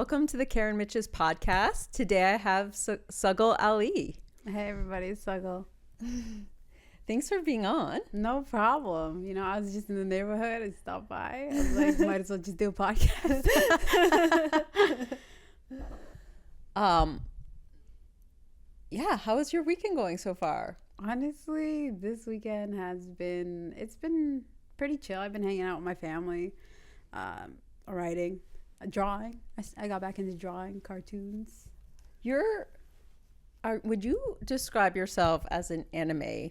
Welcome to the Karen Mitches podcast. Today I have Sagal Ali. Hey everybody, it's Sagal. Thanks for being on. No problem. You know, I was just in the neighborhood and stopped by. I was like, might as well just do a podcast. Yeah, how is your weekend going so far? Honestly, this weekend it's been pretty chill. I've been hanging out with my family, writing, drawing. I got back into drawing cartoons. Would you describe yourself as an anime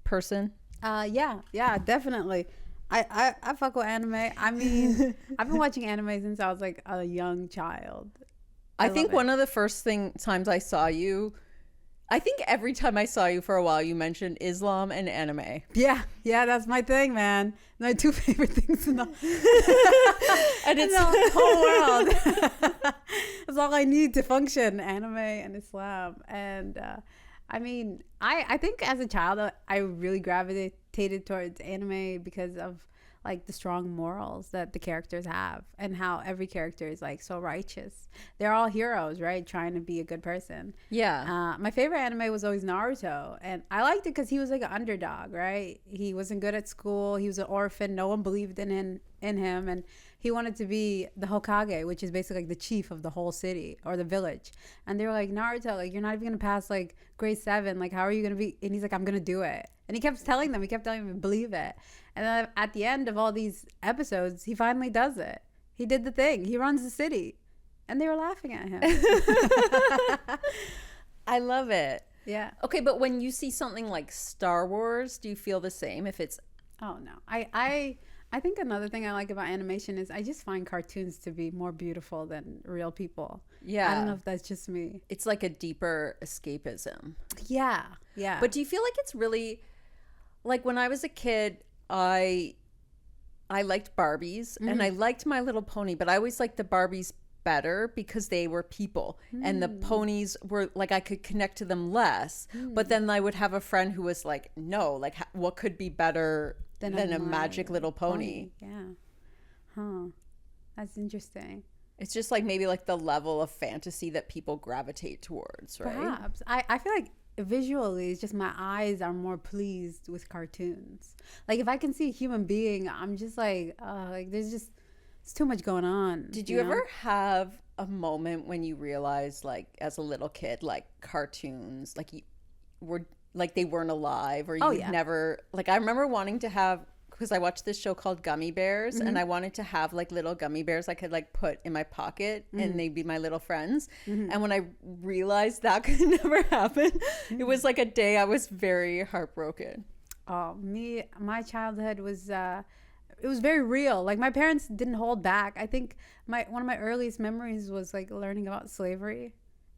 person? Yeah, definitely. I fuck with anime. I mean, I've been watching anime since I was like a young child. I think one of the first times I saw you, I think every time I saw you for a while, you mentioned Islam and anime. Yeah, that's my thing, man. My two favorite things in the and it's the whole world. That's all I need to function: anime and Islam. And I mean, I think as a child, I really gravitated towards anime because of like the strong morals that the characters have and how every character is like so righteous. They're all heroes, right? Trying to be a good person. Yeah. My favorite anime was always Naruto, and I liked it because he was like an underdog, right? He wasn't good at school. He was an orphan. No one believed in him, and he wanted to be the Hokage, which is basically like the chief of the whole city or the village. And they were like, Naruto, like you're not even gonna pass like grade 7. Like how are you gonna be? And he's like, I'm gonna do it. And he kept telling them to believe it. And then at the end of all these episodes, he finally does it. He did the thing. He runs the city. And they were laughing at him. I love it. Yeah. Okay, but when you see something like Star Wars, do you feel the same? If it's... Oh, no. I think another thing I like about animation is I just find cartoons to be more beautiful than real people. Yeah. I don't know if that's just me. It's like a deeper escapism. Yeah. But do you feel like it's really... Like when I was a kid, I liked Barbies and I liked My Little Pony, but I always liked the Barbies better because they were people and the ponies were like I could connect to them less. But then I would have a friend who was like, no, like what could be better than a magic little pony? Yeah. Huh. That's interesting. It's just like maybe like the level of fantasy that people gravitate towards, right? Perhaps. I feel like visually it's just my eyes are more pleased with cartoons. Like if I can see a human being, I'm just like there's too much going on. Did you ever have a moment when you realized like as a little kid like cartoons like they weren't alive or you never like I remember wanting to have because I watched this show called Gummy Bears and I wanted to have like little gummy bears I could like put in my pocket and they'd be my little friends. And when I realized that could never happen, it was like a day I was very heartbroken. Oh, my childhood was it was very real. Like my parents didn't hold back. I think one of my earliest memories was like learning about slavery.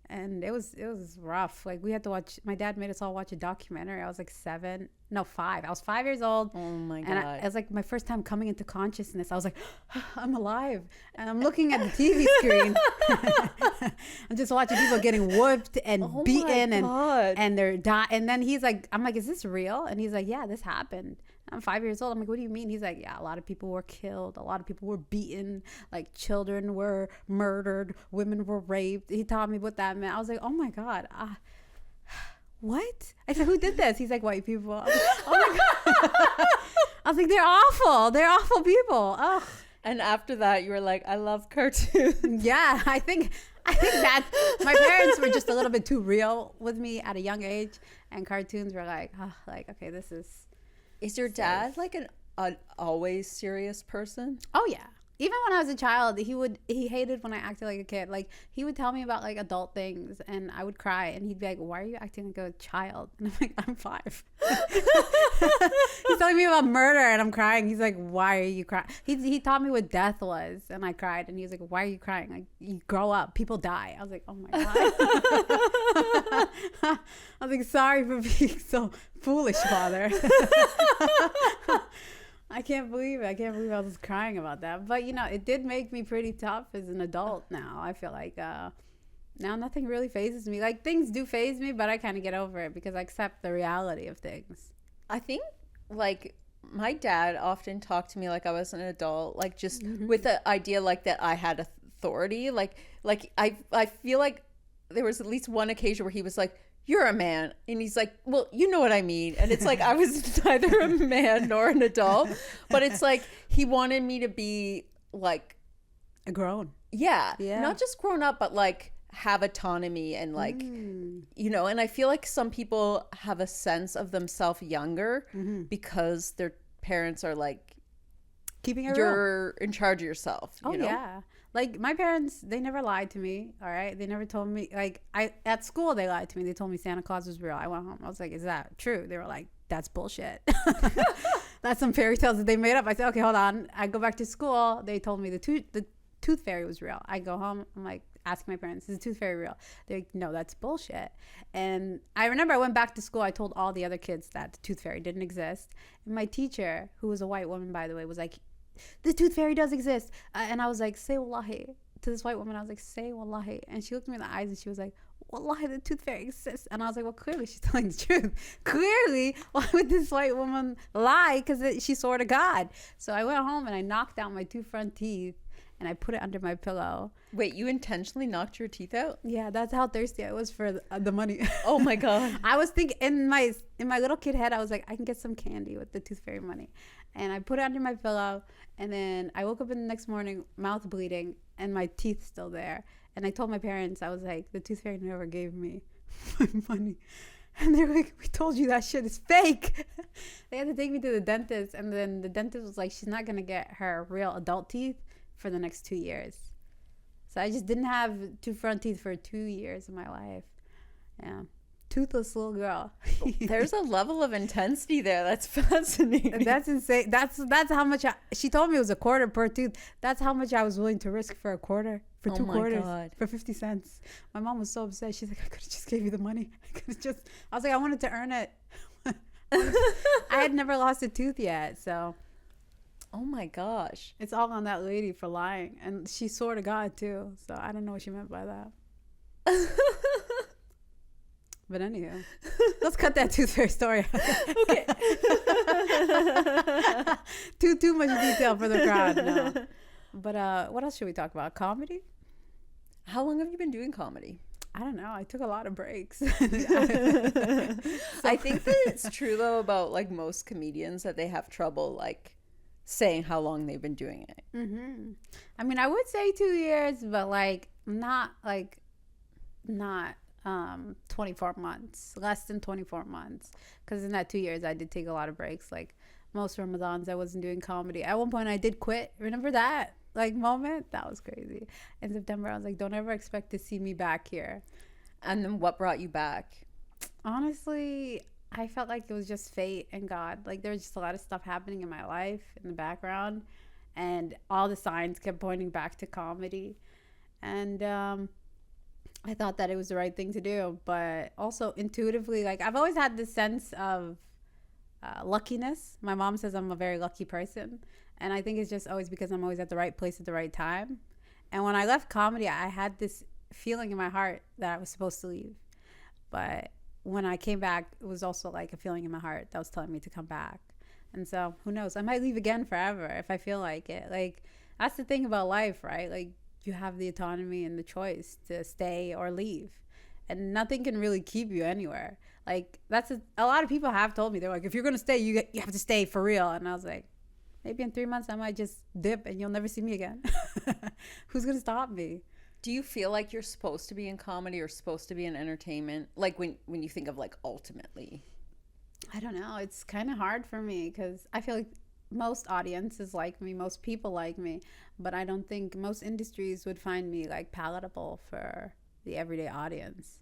And it was rough. Like we had to watch. My dad made us all watch a documentary. I was like 5. I was 5 years old. Oh my god! And it was like my first time coming into consciousness. I was like, I'm alive, and I'm looking at the TV screen. I'm just watching people getting whooped and beaten, and they're dying. And then I'm like, is this real? And he's like, yeah, this happened. I'm 5 years old. I'm like, what do you mean? He's like, yeah, a lot of people were killed. A lot of people were beaten. Like children were murdered. Women were raped. He taught me what that meant. I was like, oh my God. What? I said, who did this? He's like, white people. I was like, oh my God. I was like, they're awful. They're awful people. Oh. And after that, you were like, I love cartoons. Yeah, I think that my parents were just a little bit too real with me at a young age. And cartoons were like, okay, this is... Is your dad like an always serious person? Oh yeah. Even when I was a child, he hated when I acted like a kid. Like he would tell me about like adult things and I would cry and he'd be like, why are you acting like a child? And I'm like, I'm 5. He's telling me about murder and I'm crying. He's like, why are you crying? He taught me what death was and I cried and he was like, why are you crying? Like you grow up, people die. I was like, oh my God. I was like, sorry for being so foolish, father. I can't believe it. I can't believe I was crying about that. But, you know, it did make me pretty tough as an adult now. I feel like now nothing really phases me. Like, things do phase me, but I kind of get over it because I accept the reality of things. I think, like, my dad often talked to me like I was an adult, like, just with the idea, like, that I had authority. Like I feel like there was at least one occasion where he was like, "You're a man," and he's like, "Well, you know what I mean." And it's like I was neither a man nor an adult, but it's like he wanted me to be like a grown. Yeah, not just grown up, but like have autonomy and like you know. And I feel like some people have a sense of themselves younger because their parents are like keeping it you're real. In charge of yourself. Oh, you know? Yeah. Like my parents, they never lied to me. All right. They never told me, like, at school, they lied to me. They told me Santa Claus was real. I went home. I was like, is that true? They were like, that's bullshit. That's some fairy tales that they made up. I said, okay, hold on. I go back to school. They told me the tooth fairy was real. I go home. I'm like, asking my parents, is the tooth fairy real? They're like, no, that's bullshit. And I remember I went back to school. I told all the other kids that the tooth fairy didn't exist. And my teacher, who was a white woman, by the way, was like, the tooth fairy does exist. And I was like, say wallahi to this white woman. I was like, say wallahi. And she looked me in the eyes and she was like, wallahi, the tooth fairy exists. And I was like, well, clearly she's telling the truth. Clearly, why would this white woman lie? Because she swore to God. So I went home and I knocked out my 2 front teeth and I put it under my pillow. Wait, you intentionally knocked your teeth out? Yeah, that's how thirsty I was for the money. Oh my God. I was thinking in my little kid head, I was like, I can get some candy with the tooth fairy money. And I put it under my pillow, and then I woke up in the next morning, mouth bleeding, and my teeth still there. And I told my parents, I was like, the tooth fairy never gave me my money. And they're like, we told you that shit is fake. They had to take me to the dentist, and then the dentist was like, she's not going to get her real adult teeth for the next 2 years. So I just didn't have 2 front teeth for 2 years of my life. Yeah. Toothless little girl. There's a level of intensity there. That's fascinating. That's insane. That's how much she told me it was a quarter per tooth. That's how much I was willing to risk for a quarter, for 2 quarters, God. For 50 cents. My mom was so upset. She's like, I could have just gave you the money. I was like, I wanted to earn it. I had never lost a tooth yet, so. Oh my gosh. It's all on that lady for lying. And she swore to God too. So I don't know what she meant by that. But anywho, let's cut that tooth fairy story out. Okay. too much detail for the crowd. No. But what else should we talk about? Comedy? How long have you been doing comedy? I don't know. I took a lot of breaks. I think that it's true though about like most comedians that they have trouble like saying how long they've been doing it. Mm-hmm. I mean, I would say 2 years, but like not 24 months, less than 24 months. Because in that 2 years, I did take a lot of breaks. Like most Ramadans, I wasn't doing comedy. At one point, I did quit. Remember that like moment? That was crazy. In September, I was like, don't ever expect to see me back here. And then what brought you back? Honestly, I felt like it was just fate and God. Like there was just a lot of stuff happening in my life in the background. And all the signs kept pointing back to comedy. And, I thought that it was the right thing to do, but also intuitively, like I've always had this sense of luckiness. My mom says I'm a very lucky person, and I think it's just always because I'm always at the right place at the right time. And when I left comedy, I had this feeling in my heart that I was supposed to leave, but when I came back, it was also like a feeling in my heart that was telling me to come back. And so who knows? I might leave again forever if I feel like it. Like that's the thing about life, right? Like you have the autonomy and the choice to stay or leave, and nothing can really keep you anywhere. Like that's a lot of people have told me, they're like, if you're gonna stay, you have to stay for real. And I was like, maybe in 3 months I might just dip and you'll never see me again. Who's gonna stop me? Do you feel like you're supposed to be in comedy or supposed to be in entertainment, like when you think of like ultimately? I don't know, it's kind of hard for me because I feel like most audiences like me, most people like me, but I don't think most industries would find me like palatable for the everyday audience.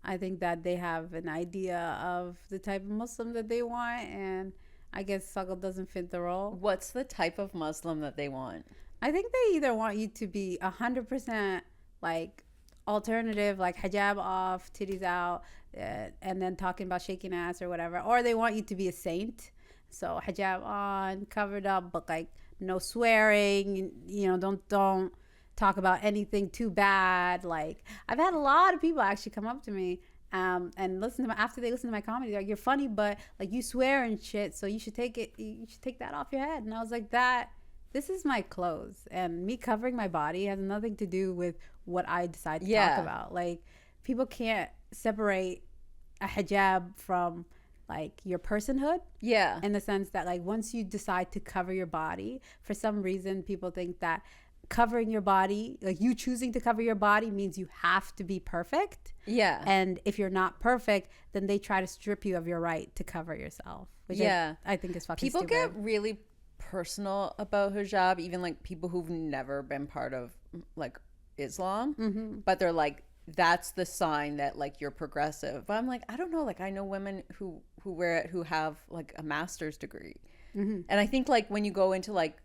I think that they have an idea of the type of Muslim that they want, and I guess Sagal doesn't fit the role. What's the type of Muslim that they want? I think they either want you to be 100% like alternative, like hijab off, titties out, and then talking about shaking ass or whatever, or they want you to be a saint. So hijab on, covered up, but like no swearing, you know, don't talk about anything too bad. Like I've had a lot of people actually come up to me and listen to after they listen to my comedy, they're like, you're funny, but like you swear and shit, so you should take that off your head. And I was like, that this is my clothes, and me covering my body has nothing to do with what I decide to talk about. Like, people can't separate a hijab from like your personhood. Yeah. In the sense that like once you decide to cover your body, for some reason people think that covering your body, like you choosing to cover your body, means you have to be perfect. Yeah. And if you're not perfect, then they try to strip you of your right to cover yourself. Which I think is fucking people stupid. Get really personal about hijab, even like people who've never been part of like Islam, but they're like, that's the sign that like you're progressive. But I'm like, I don't know, like I know women who wear it who have like a master's degree, and I think like when you go into like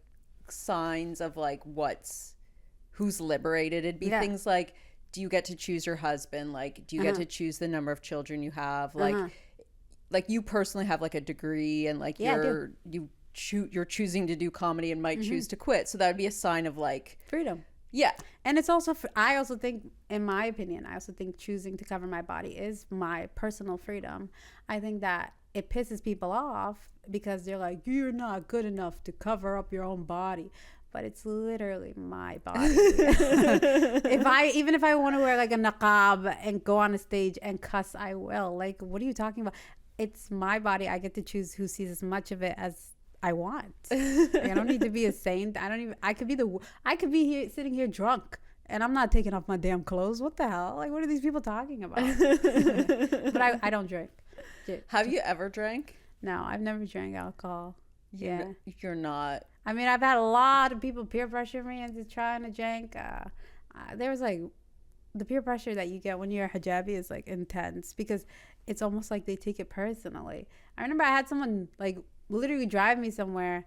signs of like who's liberated, it'd be things like, do you get to choose your husband, like do you get to choose the number of children you have, like you personally have like a degree, and like you're choosing to do comedy and might choose to quit, so that would be a sign of like freedom. Yeah. And it's also, I also think, in my opinion, I also think choosing to cover my body is my personal freedom. I think that it pisses people off because they're like, you're not good enough to cover up your own body. But it's literally my body. Even if I want to wear like a niqab and go on a stage and cuss, I will. Like, what are you talking about? It's my body. I get to choose who sees as much of it as I want. Like, I don't need to be a saint. I could be here sitting here drunk and I'm not taking off my damn clothes. What the hell? Like, what are these people talking about? But I don't drink. Have you ever drank? No, I've never drank alcohol. You're not. I mean, I've had a lot of people peer pressure me into trying to drink. There was like, the peer pressure that you get when you're a hijabi is like intense because it's almost like they take it personally. I remember I had someone like literally drive me somewhere.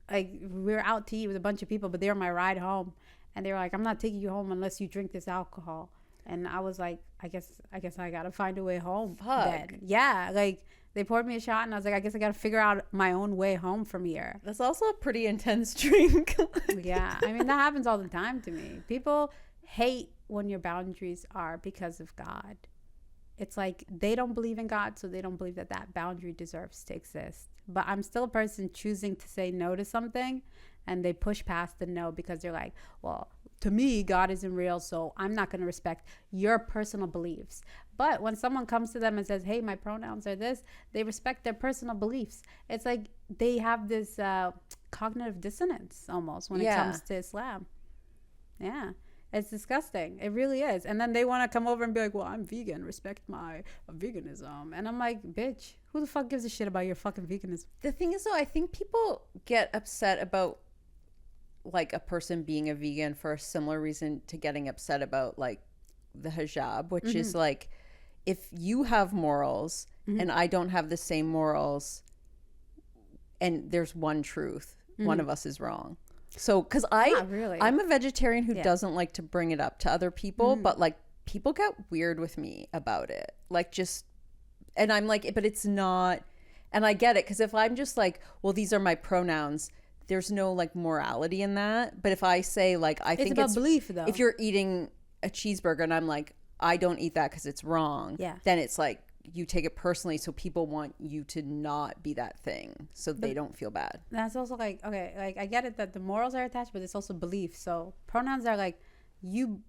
Like, we were out to eat with a bunch of people, but they were my ride home, and they were like, I'm not taking you home unless you drink this alcohol. And I was like, I guess I gotta find a way home. Fuck. Then. Yeah, like they poured me a shot and I was like, I guess I gotta figure out my own way home from here. That's also a pretty intense drink. Yeah, I mean, that happens all the time to me. People hate when your boundaries are because of God. It's like they don't believe in God, so they don't believe that boundary deserves to exist. But I'm still a person choosing to say no to something, and they push past the no because they're like, well, to me, God isn't real, so I'm not going to respect your personal beliefs. But when someone comes to them and says, hey, my pronouns are this, they respect their personal beliefs. It's like they have this cognitive dissonance almost when it comes to Islam. Yeah. It's disgusting. It really is. And then they want to come over and be like, well, I'm vegan. Respect my veganism. And I'm like, bitch, who the fuck gives a shit about your fucking veganism? The thing is, though, I think people get upset about like a person being a vegan for a similar reason to getting upset about like the hijab, which is like, if you have morals and I don't have the same morals and there's one truth, one of us is wrong. So, because I'm a vegetarian who doesn't like to bring it up to other people, but like people get weird with me about it. Like and I'm like, but it's not, and I get it. Because if I'm just like, well, these are my pronouns, there's no like morality in that. But if I say like, I think it's about belief though. If you're eating a cheeseburger and I'm like, I don't eat that because it's wrong, then it's like, you take it personally, so people want you to not be that thing so they don't feel bad. That's also like, okay, like I get it that the morals are attached, but it's also belief. So pronouns are like, you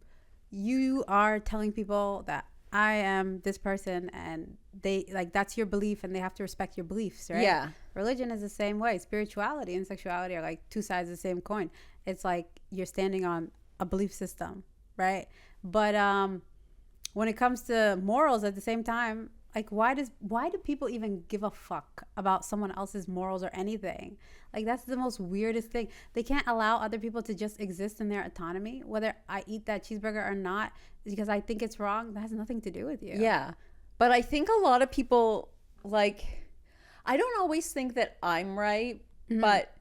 are telling people that I am this person, and they like, that's your belief and they have to respect your beliefs, right? Yeah. Religion is the same way. Spirituality and sexuality are like two sides of the same coin. It's like you're standing on a belief system, right? But when it comes to morals, at the same time, like, why do people even give a fuck about someone else's morals or anything? Like, that's the most weirdest thing. They can't allow other people to just exist in their autonomy. Whether I eat that cheeseburger or not, because I think it's wrong, that has nothing to do with you. Yeah. But I think a lot of people, like, I don't always think that I'm right, but,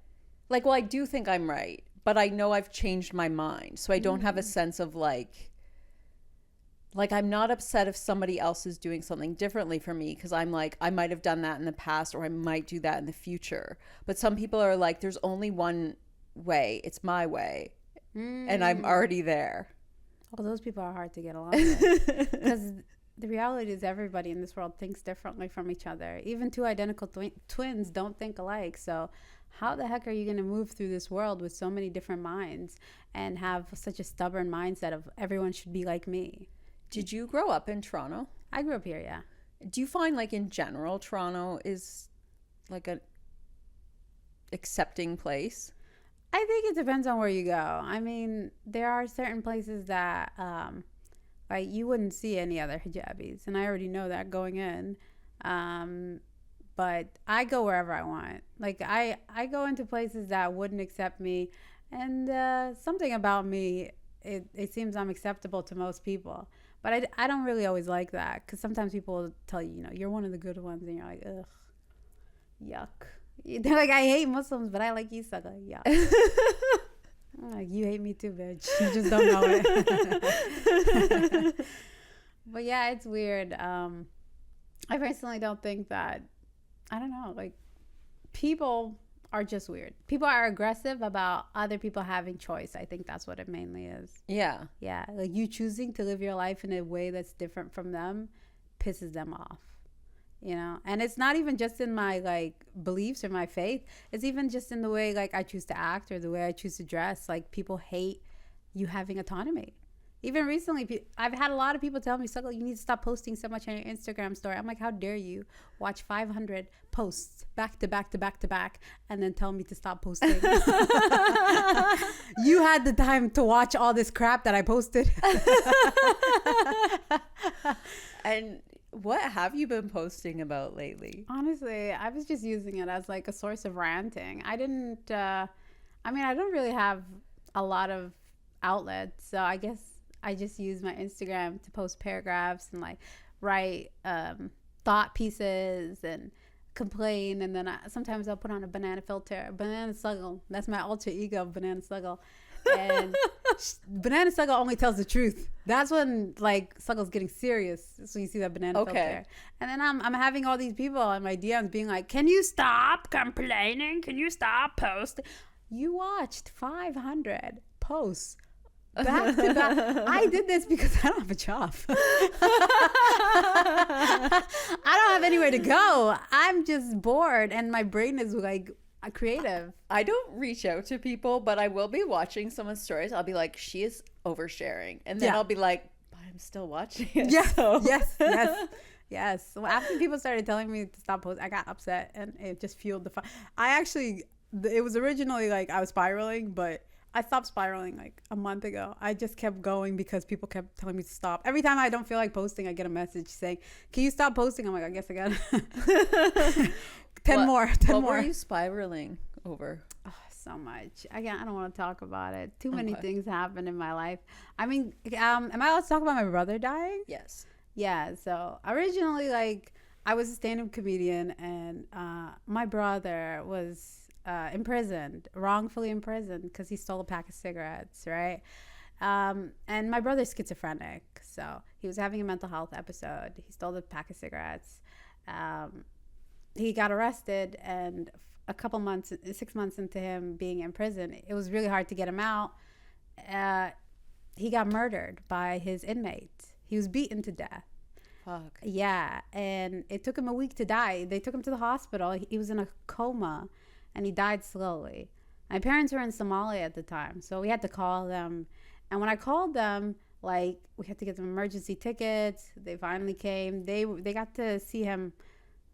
like, well, I do think I'm right, but I know I've changed my mind. So I don't have a sense of, like, I'm not upset if somebody else is doing something differently from me, because I'm like, I might have done that in the past or I might do that in the future. But some people are like, there's only one way. It's my way. And I'm already there. Well, those people are hard to get along with. Because the reality is everybody in this world thinks differently from each other. Even two identical twins don't think alike. So how the heck are you going to move through this world with so many different minds and have such a stubborn mindset of everyone should be like me? Did you grow up in Toronto? I grew up here, yeah. Do you find like in general Toronto is like a accepting place? I think it depends on where you go. I mean, there are certain places that like you wouldn't see any other hijabis, and I already know that going in. But I go wherever I want. Like I go into places that wouldn't accept me, and something about me, it seems I'm acceptable to most people. But I don't really always like that, because sometimes people will tell you, you know, you're one of the good ones, and you're like, ugh, yuck. They're like, I hate Muslims, but I like you, Sagal. Yeah. I'm like, you hate me too, bitch. You just don't know it. But yeah, it's weird. I personally don't think that, I don't know, like, people are just weird. People are aggressive about other people having choice. I think that's what it mainly is. Yeah. Yeah. Like, you choosing to live your life in a way that's different from them pisses them off. You know, and it's not even just in my like beliefs or my faith. It's even just in the way like I choose to act or the way I choose to dress. Like, people hate you having autonomy. Even recently, I've had a lot of people tell me, Sagal, you need to stop posting so much on your Instagram story. I'm like, how dare you watch 500 posts back to back to back to back and then tell me to stop posting? You had the time to watch all this crap that I posted. And what have you been posting about lately? Honestly, I was just using it as like a source of ranting. I don't really have a lot of outlets, so I guess I just use my Instagram to post paragraphs and like write thought pieces and complain, and then sometimes I'll put on a banana filter. Banana Sagal, that's my alter ego, Banana Sagal. And Banana Sagal only tells the truth. That's when like Sagal's getting serious. So you see that banana filter. And then I'm having all these people on my DMs being like, can you stop complaining? Can you stop posting? You watched 500 posts back to back. I did this because I don't have a job. I don't have anywhere to go. I'm just bored, and my brain is like creative. I don't reach out to people, but I will be watching someone's stories. I'll be like, she is oversharing, and then I'll be like, but I'm still watching it. Yes, so. yes. So after people started telling me to stop posting, I got upset, and it just fueled the fire. It was originally like I was spiraling, but I stopped spiraling like a month ago. I just kept going because people kept telling me to stop. Every time I don't feel like posting, I get a message saying, can you stop posting? I'm like, I guess I got 10 more. What were you spiraling over? Oh, so much. Again, I don't want to talk about it. Too many things happen in my life. I mean, am I allowed to talk about my brother dying? Yes. Yeah. So originally, like, I was a stand-up comedian, and my brother was wrongfully imprisoned because he stole a pack of cigarettes, right? And my brother's schizophrenic, so he was having a mental health episode. He stole the pack of cigarettes. He got arrested, and 6 months into him being in prison, it was really hard to get him out. He got murdered by his inmates. He was beaten to death. Fuck. Yeah, and it took him a week to die. They took him to the hospital. He was in a coma, and he died slowly. My parents were in Somalia at the time, so we had to call them. And when I called them, like, we had to get them emergency tickets. They finally came. They got to see him,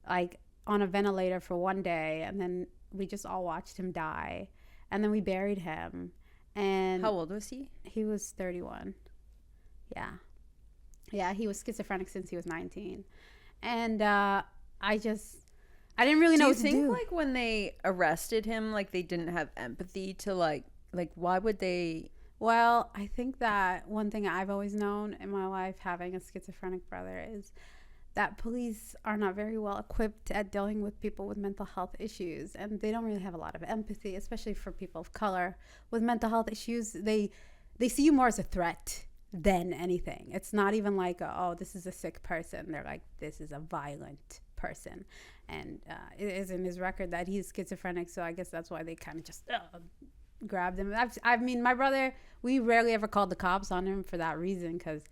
like, on a ventilator for one day, and then we just all watched him die. And then we buried him. And how old was he? He was 31. Yeah, he was schizophrenic since he was 19. And I didn't really know what to do. Do you think, like, when they arrested him, like, they didn't have empathy to, like, why would they? Well, I think that one thing I've always known in my life, having a schizophrenic brother, is that police are not very well equipped at dealing with people with mental health issues. And they don't really have a lot of empathy, especially for people of color with mental health issues. They see you more as a threat than anything. It's not even like, oh, this is a sick person. They're like, this is a violent person. And it is in his record that he's schizophrenic, so I guess that's why they kind of just grabbed him. I mean, my brother, we rarely ever called the cops on him for that reason, because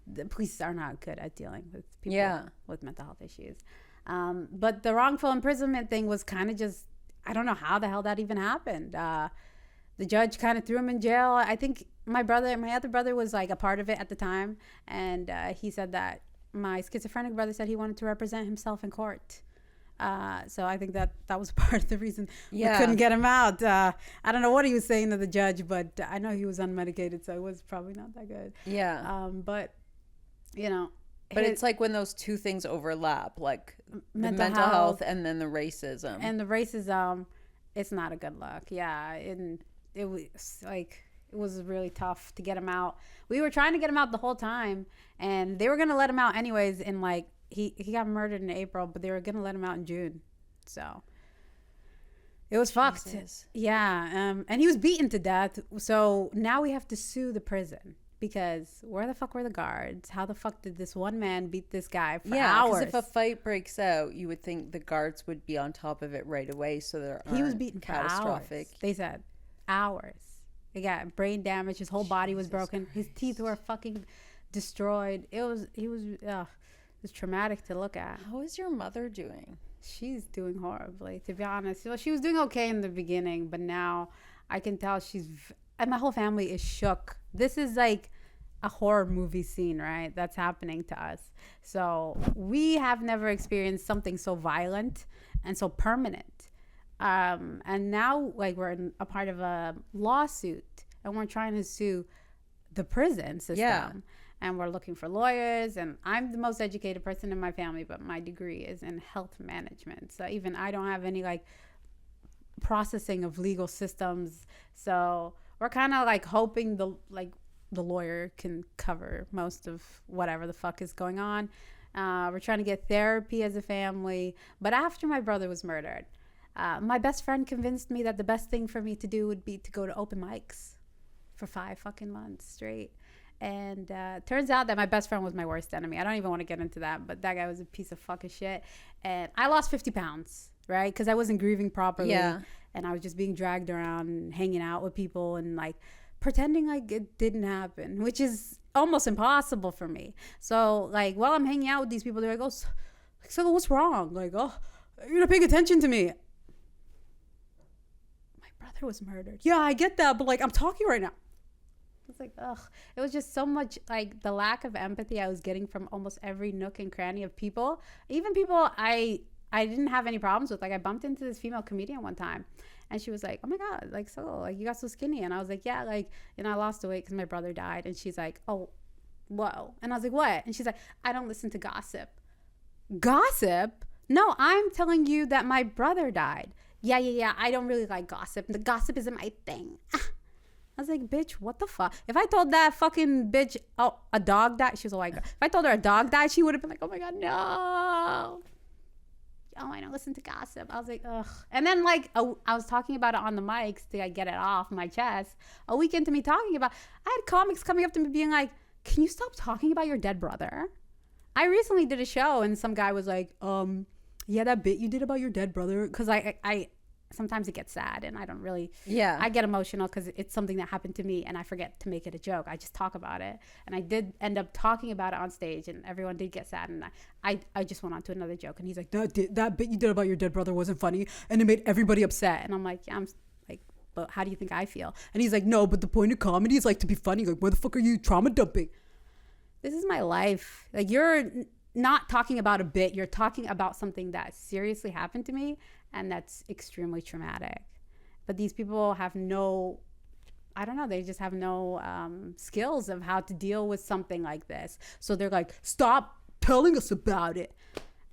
the police are not good at dealing with people with mental health issues. But the wrongful imprisonment thing was kind of just I don't know how the hell that even happened. The judge kind of threw him in jail. I think my other brother was like a part of it at the time. And he said that my schizophrenic brother said he wanted to represent himself in court. So I think that was part of the reason we couldn't get him out. I don't know what he was saying to the judge, but I know he was unmedicated, so it was probably not that good. Yeah. But, you know. But it's like when those two things overlap, like mental health and then the racism. And the racism, it's not a good look. Yeah. And it was like, it was really tough to get him out. We were trying to get him out the whole time, and they were going to let him out anyways. In like, he got murdered in April, but they were going to let him out in June. So it was fucked. Yeah. And he was beaten to death. So now we have to sue the prison. Because where the fuck were the guards? How the fuck did this one man beat this guy for hours? Yeah, because if a fight breaks out, you would think the guards would be on top of it right away, so there aren't he was beaten catastrophic. For hours. They said hours. He got brain damage. His whole body was broken. His teeth were fucking destroyed. It was traumatic to look at. How is your mother doing? She's doing horribly, to be honest. Well, she was doing okay in the beginning, but now I can tell and my whole family is shook. This is like a horror movie scene, right? That's happening to us. So we have never experienced something so violent and so permanent. And now, like, we're a part of a lawsuit, and we're trying to sue the prison system. Yeah. And we're looking for lawyers. And I'm the most educated person in my family, but my degree is in health management. So even I don't have any like processing of legal systems. So we're kind of like hoping the lawyer can cover most of whatever the fuck is going on. We're trying to get therapy as a family. But after my brother was murdered, my best friend convinced me that the best thing for me to do would be to go to open mics for 5 fucking months straight. And turns out that my best friend was my worst enemy. I don't even want to get into that, but that guy was a piece of fucking shit. And I lost 50 pounds, right? Because I wasn't grieving properly. Yeah. And I was just being dragged around and hanging out with people and like pretending like it didn't happen, which is almost impossible for me. So like while I'm hanging out with these people, they're like, oh, so what's wrong? Like, oh, you're not paying attention to me. My brother was murdered. Yeah, I get that, but like I'm talking right now. It's like, ugh. It was just so much like the lack of empathy I was getting from almost every nook and cranny of people. Even people I didn't have any problems with. Like I bumped into this female comedian one time, and she was like, oh my God, like, so like you got so skinny. And I was like, yeah, like, and I lost the weight because my brother died. And she's like, oh, whoa. And I was like, what? And she's like, I don't listen to gossip. Gossip? No, I'm telling you that my brother died. Yeah. I don't really like gossip. The gossip isn't my thing. I was like, bitch, what the fuck? If I told that fucking bitch, oh, a dog died, she was like, if I told her a dog died, she would have been like, oh my God, no. Oh, I don't listen to gossip. I was like, ugh. And then like, I was talking about it on the mics to like, get it off my chest. A week into me talking about, I had comics coming up to me being like, can you stop talking about your dead brother? I recently did a show and some guy was like, yeah, that bit you did about your dead brother. Cause I sometimes it gets sad and I don't really, I get emotional because it's something that happened to me and I forget to make it a joke. I just talk about it. And I did end up talking about it on stage and everyone did get sad. And I just went on to another joke. And he's like, that bit you did about your dead brother wasn't funny. And it made everybody upset. And I'm like, yeah, I'm like, but how do you think I feel? And he's like, no, but the point of comedy is like to be funny. Like, where the fuck are you trauma dumping? This is my life. Like, you're not talking about a bit. You're talking about something that seriously happened to me. And that's extremely traumatic. But these people have no, I don't know, they just have no skills of how to deal with something like this. So they're like, stop telling us about it.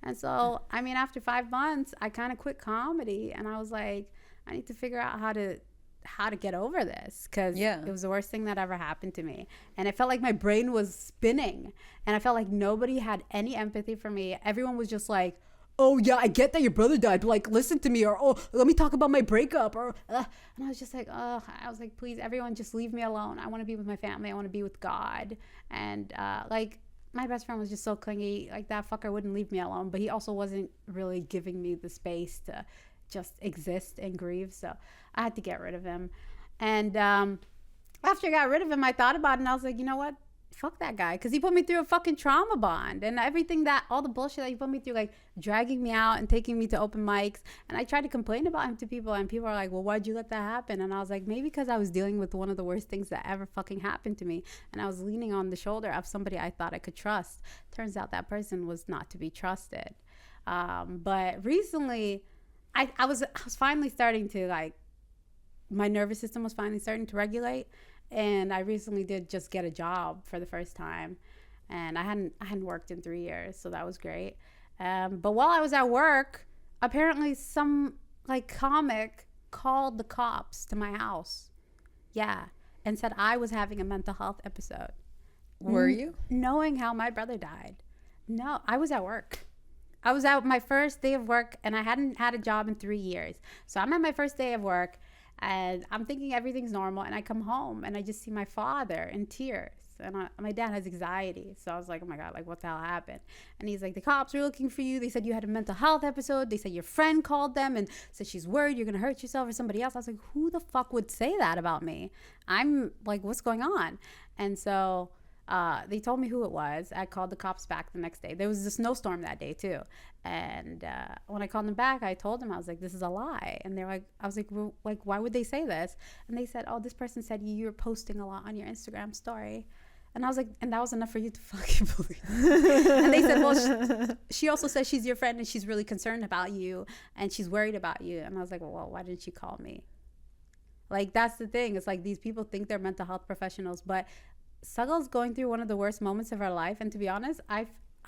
And so, I mean, after 5 months, I kind of quit comedy. And I was like, I need to figure out how to get over this. Because it was the worst thing that ever happened to me. And it felt like my brain was spinning. And I felt like nobody had any empathy for me. Everyone was just like, oh yeah, I get that your brother died, but like, listen to me, or oh, let me talk about my breakup, or and I was just like, oh, I was like, please, everyone, just leave me alone. I want to be with my family. I want to be with God. And like, my best friend was just so clingy. Like, that fucker wouldn't leave me alone, but he also wasn't really giving me the space to just exist and grieve. So I had to get rid of him. And after I got rid of him, I thought about it, and I was like, you know what? fuck that guy, because he put me through a fucking trauma bond, and everything that, all the bullshit that he put me through, like dragging me out and taking me to open mics. And I tried to complain about him to people, and people are like, well, why'd you let that happen? And I was like, maybe because I was dealing with one of the worst things that ever fucking happened to me, and I was leaning on the shoulder of somebody I thought I could trust. Turns out that person was not to be trusted. But recently I was finally starting to, like, my nervous system was finally starting to regulate. And I recently did just get a job for the first time, and I hadn't worked in 3 years, so that was great. But while I was at work, apparently some, like, comic called the cops to my house, and said I was having a mental health episode. Were you? Knowing how my brother died. No, I was at work. I was at my first day of work, and I hadn't had a job in 3 years. So I'm at my first day of work, and I'm thinking everything's normal, and I come home and I just see my father in tears, and my dad has anxiety. So I was like, oh my God, like, what the hell happened? And he's like, the cops were looking for you. They said you had a mental health episode. They said your friend called them and said she's worried you're gonna hurt yourself or somebody else. I was like, who the fuck would say that about me? I'm like, what's going on? And so they told me who it was. I called the cops back the next day. There was a snowstorm that day too. And when I called them back, I told them, I was like, this is a lie. And they're like, I was like, well, like, why would they say this? And they said, oh, this person said you're posting a lot on your Instagram story. And I was like, and that was enough for you to fucking believe. And they said, well, she also says she's your friend and she's really concerned about you and she's worried about you. And I was like, well, why didn't she call me? Like, that's the thing. It's like, these people think they're mental health professionals, but Sagal's going through one of the worst moments of her life. And to be honest, I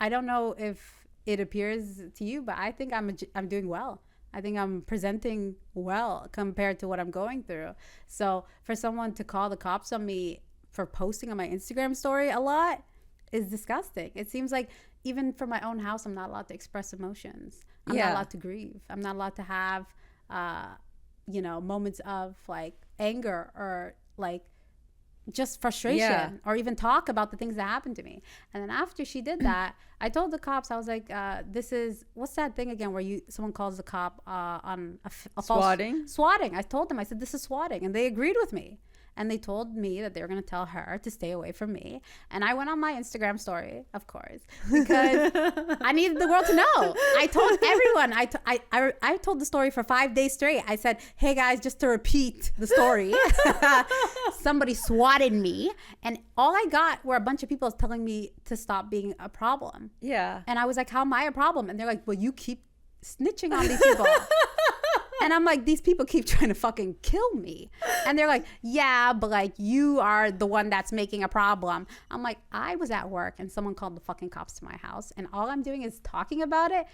don't know if it appears to you, but I think I'm doing well. I think I'm presenting well compared to what I'm going through. So for someone to call the cops on me for posting on my Instagram story a lot is disgusting. It seems like even for my own house, I'm not allowed to express emotions. I'm not allowed to grieve. I'm not allowed to have, moments of, like, anger or, like, just frustration or even talk about the things that happened to me. And then after she did that, I told the cops, I was like, this is, what's that thing again where someone calls the cop on a swatting? Swatting. I told them, I said, this is swatting. And they agreed with me. And they told me that they were going to tell her to stay away from me. And I went on my Instagram story, of course, because I needed the world to know. I told everyone. I told the story for 5 days straight. I said, hey, guys, just to repeat the story, somebody swatted me. And all I got were a bunch of people telling me to stop being a problem. Yeah. And I was like, how am I a problem? And they're like, well, you keep snitching on these people. And I'm like, these people keep trying to fucking kill me. And they're like, yeah, but, like, you are the one that's making a problem. I'm like, I was at work and someone called the fucking cops to my house. And all I'm doing is talking about it.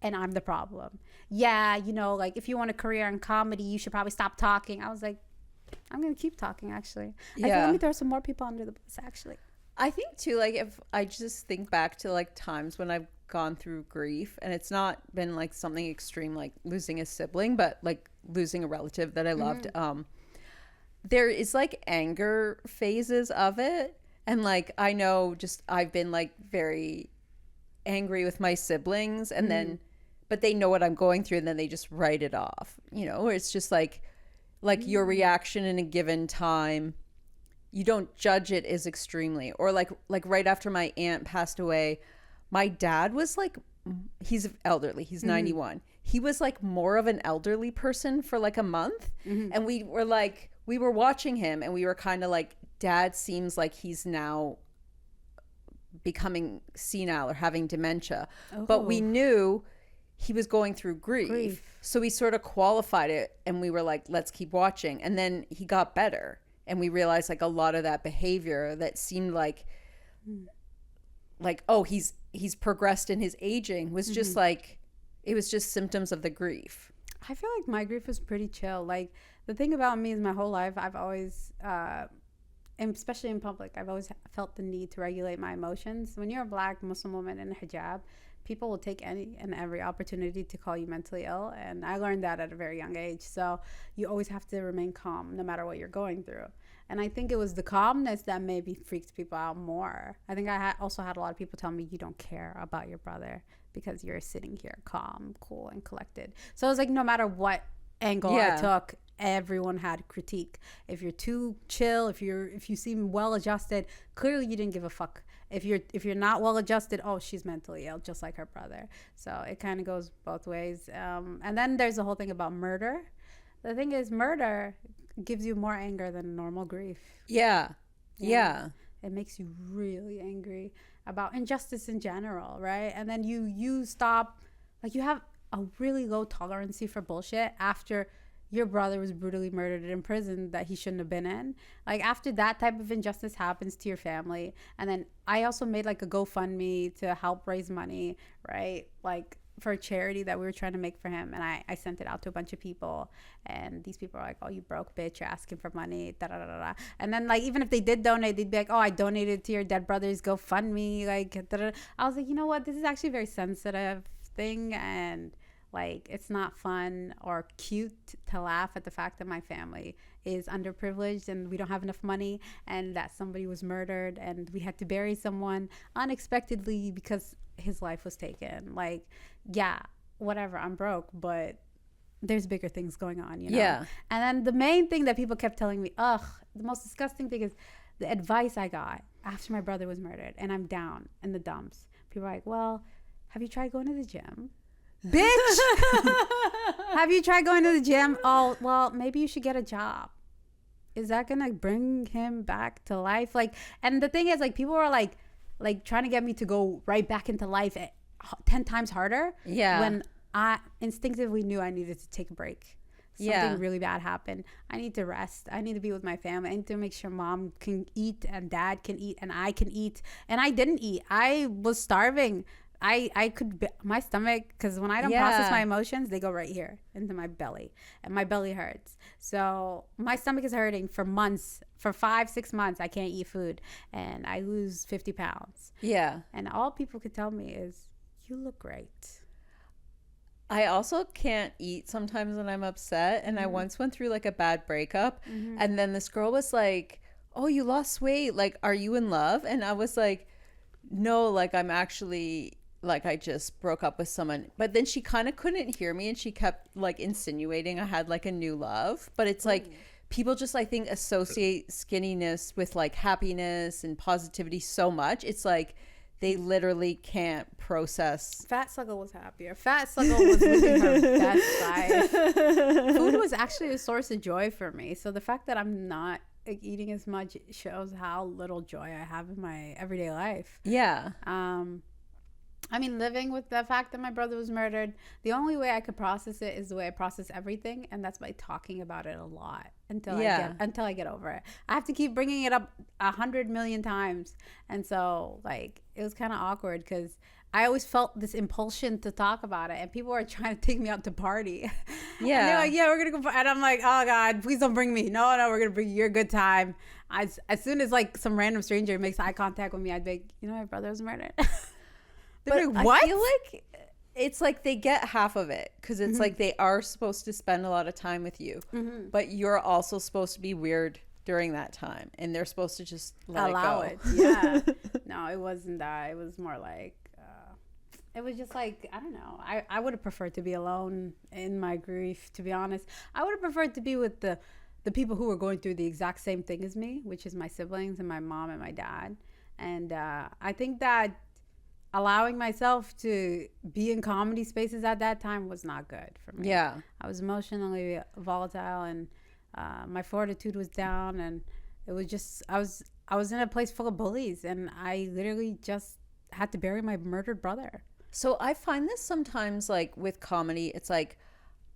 And I'm the problem. Yeah, like, if you want a career in comedy, you should probably stop talking. I was like, I'm going to keep talking, actually. I think, let me throw some more people under the bus, actually. I think, too, like, if I just think back to, like, times when I've gone through grief, and it's not been, like, something extreme like losing a sibling, but, like, losing a relative that I loved, there is, like, anger phases of it. And, like, I know just I've been, like, very angry with my siblings, and then but they know what I'm going through, and then they just write it off, where it's just like your reaction in a given time, you don't judge it as extremely. Or like right after my aunt passed away, my dad was, like, he's elderly, he's 91. He was, like, more of an elderly person for, like, a month. And we were watching him, and we were kind of like, Dad seems like he's now becoming senile or having dementia. But we knew he was going through grief. So we sort of qualified it, and we were like, let's keep watching. And then he got better, and we realized, like, a lot of that behavior that seemed like oh, he's progressed in his aging was just like, it was just symptoms of the grief. I feel like my grief was pretty chill. Like, the thing about me is my whole life, I've always, and especially in public, I've always felt the need to regulate my emotions. When you're a Black Muslim woman in a hijab, people will take any and every opportunity to call you mentally ill. And I learned that at a very young age. So you always have to remain calm no matter what you're going through. And I think it was the calmness that maybe freaked people out more. I think I also had a lot of people tell me, you don't care about your brother because you're sitting here calm, cool, and collected. So it was like, no matter what angle I took, everyone had critique. If you're too chill, if you seem well adjusted, clearly you didn't give a fuck. If you're not well adjusted, oh, she's mentally ill, just like her brother. So it kind of goes both ways. And then there's the whole thing about murder. The thing is, murder gives you more anger than normal grief. Yeah. It makes you really angry about injustice in general, right? And then you stop, like, you have a really low tolerance for bullshit after your brother was brutally murdered in prison that he shouldn't have been in. Like, after that type of injustice happens to your family. And then I also made like a GoFundMe to help raise money, right? Like, for a charity that we were trying to make for him. And I sent it out to a bunch of people. And these people are like, oh, you broke bitch, you're asking for money, da da da da. And then, like, even if they did donate, they'd be like, oh, I donated to your dead brother's GoFundMe. Like, da da. I was like, you know what? This is actually a very sensitive thing. And like, it's not fun or cute to laugh at the fact that my family is underprivileged and we don't have enough money, and that somebody was murdered and we had to bury someone unexpectedly because his life was taken. Like, yeah, whatever, I'm broke, but there's bigger things going on, you know? Yeah. And then the main thing that people kept telling me, the most disgusting thing is the advice I got after my brother was murdered and I'm down in the dumps. People are like, well, have you tried going to the gym? Bitch, have you tried going to the gym? Oh, well, maybe you should get a job. Is that gonna bring him back to life? Like, and the thing is, like, people are like trying to get me to go right back into life 10 times harder. Yeah. When I instinctively knew I needed to take a break. Something really bad happened. I need to rest. I need to be with my family. I need to make sure mom can eat and dad can eat and I can eat. And I didn't eat. I was starving. I could, my stomach, because when I don't process my emotions, they go right here into my belly, and my belly hurts. So my stomach is hurting for months, for 5-6 months. I can't eat food, and I lose 50 pounds. Yeah. And all people could tell me is, you look great. I also can't eat sometimes when I'm upset. And I once went through like a bad breakup, and then this girl was like, oh, you lost weight. Like, are you in love? And I was like, no, like, I'm actually, like, I just broke up with someone. But then she kind of couldn't hear me, and she kept like insinuating I had like a new love. But it's like, people just, I think, associate skinniness with like happiness and positivity so much. It's like they literally can't process. Fat Sagal was happier. Fat Sagal was living her best life. Food was actually a source of joy for me. So the fact that I'm not like eating as much shows how little joy I have in my everyday life. Yeah. I mean, living with the fact that my brother was murdered, the only way I could process it is the way I process everything, and that's by talking about it a lot until I get over it. I have to keep bringing it up 100 million times, and so like it was kind of awkward because I always felt this impulsion to talk about it, and people were trying to take me out to party. Yeah, and they're like, "Yeah, we're gonna go," and I'm like, "Oh God, please don't bring me." No, we're gonna bring you a good time. As soon as like some random stranger makes eye contact with me, I'd be like, "You know, my brother was murdered." But like, what? I feel like it's like they get half of it because it's like they are supposed to spend a lot of time with you, but you're also supposed to be weird during that time, and they're supposed to just allow it. Yeah. No, it wasn't that. It was more like it was just like, I don't know. I would have preferred to be alone in my grief, to be honest. I would have preferred to be with the people who were going through the exact same thing as me, which is my siblings and my mom and my dad. And I think that allowing myself to be in comedy spaces at that time was not good for me. Yeah. I was emotionally volatile, and my fortitude was down, and it was just, I was in a place full of bullies, and I literally just had to bury my murdered brother. So I find this sometimes, like with comedy, it's like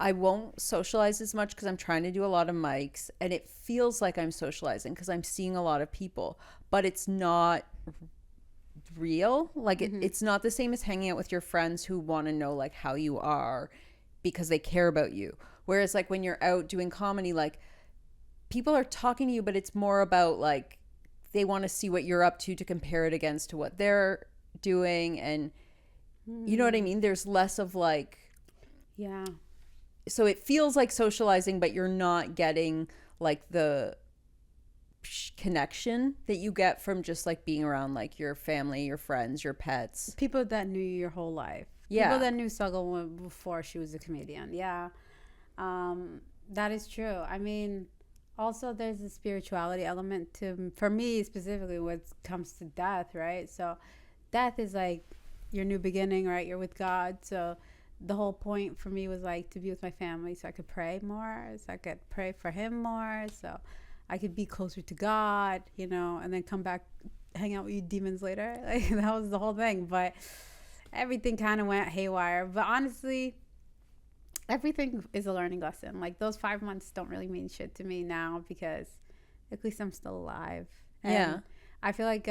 I won't socialize as much because I'm trying to do a lot of mics, and it feels like I'm socializing because I'm seeing a lot of people, but it's not real. Like it's not the same as hanging out with your friends who want to know like how you are because they care about you. Whereas like when you're out doing comedy, like people are talking to you, but it's more about like they want to see what you're up to compare it against to what they're doing, and you know what I mean? There's less of like, yeah. So it feels like socializing, but you're not getting like the connection that you get from just like being around like your family, your friends, your pets, people that knew you your whole life. Yeah. People that knew Sagal before she was a comedian. Yeah. That is true. I mean, also there's a spirituality element to, for me specifically, when it comes to death, right? So death is like your new beginning, right? You're with God. So the whole point for me was like to be with my family so I could pray more, so I could pray for him more, so I could be closer to God, you know, and then come back, hang out with you demons later. Like, that was the whole thing. But everything kind of went haywire. But honestly, everything is a learning lesson. Like, those 5 months don't really mean shit to me now, because at least I'm still alive. And yeah, I feel like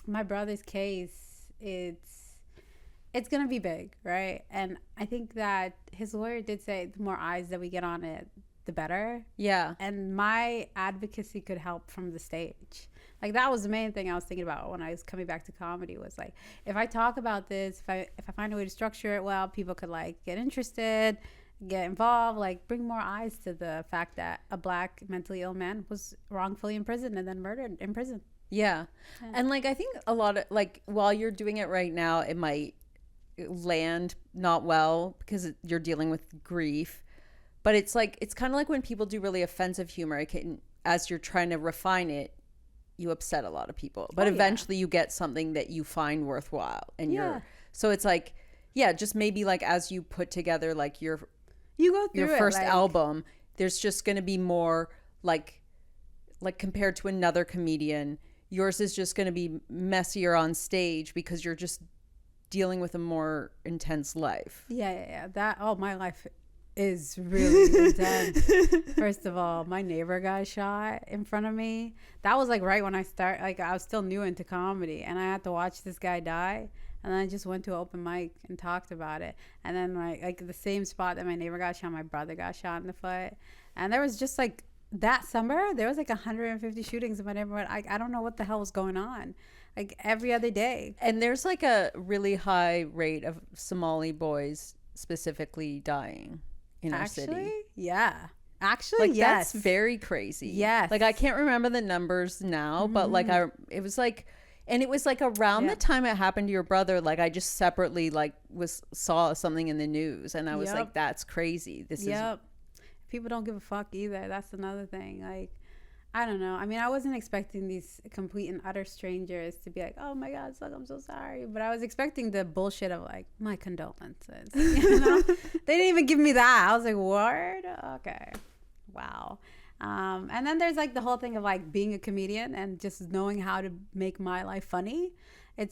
my brother's case, it's gonna be big, right? And I think that his lawyer did say the more eyes that we get on it, the better. yeah, And my advocacy could help from the stage. Like, that was the main thing I was thinking about when I was coming back to comedy, was like, if I talk about this, if I find a way to structure it well, people could like get interested, get involved, like bring more eyes to the fact that a Black mentally ill man was wrongfully imprisoned and then murdered in prison. yeah. And like, I think a lot of, like, while you're doing it right now, it might land not well because you're dealing with grief. But it's like, it's kind of like when people do really offensive humor, it can, as you're trying to refine it, you upset a lot of people. But eventually you get something that you find worthwhile. And so it's like, yeah, just maybe like as you put together like you go through your first album, there's just going to be more like compared to another comedian, yours is just going to be messier on stage because you're just dealing with a more intense life. Yeah. My life is really intense. First of all, my neighbor got shot in front of me. That was like right when I was still new into comedy, and I had to watch this guy die. And then I just went to an open mic and talked about it. And then like the same spot that my neighbor got shot, my brother got shot in the foot. And there was just like, that summer there was like 150 shootings in my neighborhood. I don't know what the hell was going on, like every other day. And there's like a really high rate of Somali boys specifically dying in our city. Yeah. Actually, like, yes. That's very crazy. Yes. Like, I can't remember the numbers now, but like it was like, and it was like around the time it happened to your brother, like I just separately like saw something in the news, and I was like, that's crazy. This is. People don't give a fuck either. That's another thing. Like, I don't know. I mean, I wasn't expecting these complete and utter strangers to be like, oh my God, Slug, I'm so sorry. But I was expecting the bullshit of like, my condolences. You know? They didn't even give me that. I was like, word? Okay. Wow. And then there's like the whole thing of like being a comedian and just knowing how to make my life funny.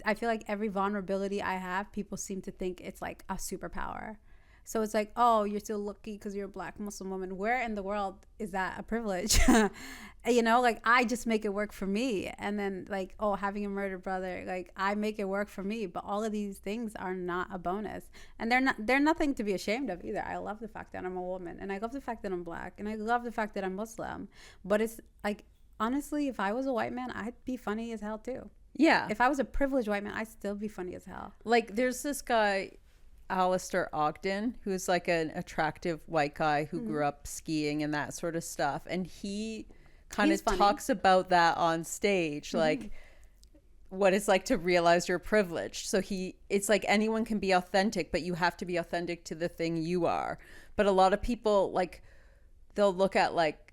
I feel like every vulnerability I have, people seem to think it's like a superpower. So it's like, oh, you're so lucky because you're a Black Muslim woman. Where in the world is that a privilege? You know, like, I just make it work for me. And then like, oh, having a murdered brother, like, I make it work for me. But all of these things are not a bonus, and they're nothing to be ashamed of either. I love the fact that I'm a woman, and I love the fact that I'm Black, and I love the fact that I'm Muslim. But it's like, honestly, if I was a white man, I'd be funny as hell too. Yeah. If I was a privileged white man, I'd still be funny as hell. Like, there's this guy, Alistair Ogden, who's like an attractive white guy who grew up skiing and that sort of stuff, and he kind of talks about that on stage, like what it's like to realize you're privileged. So it's like anyone can be authentic, but you have to be authentic to the thing you are. But a lot of people, like, they'll look at like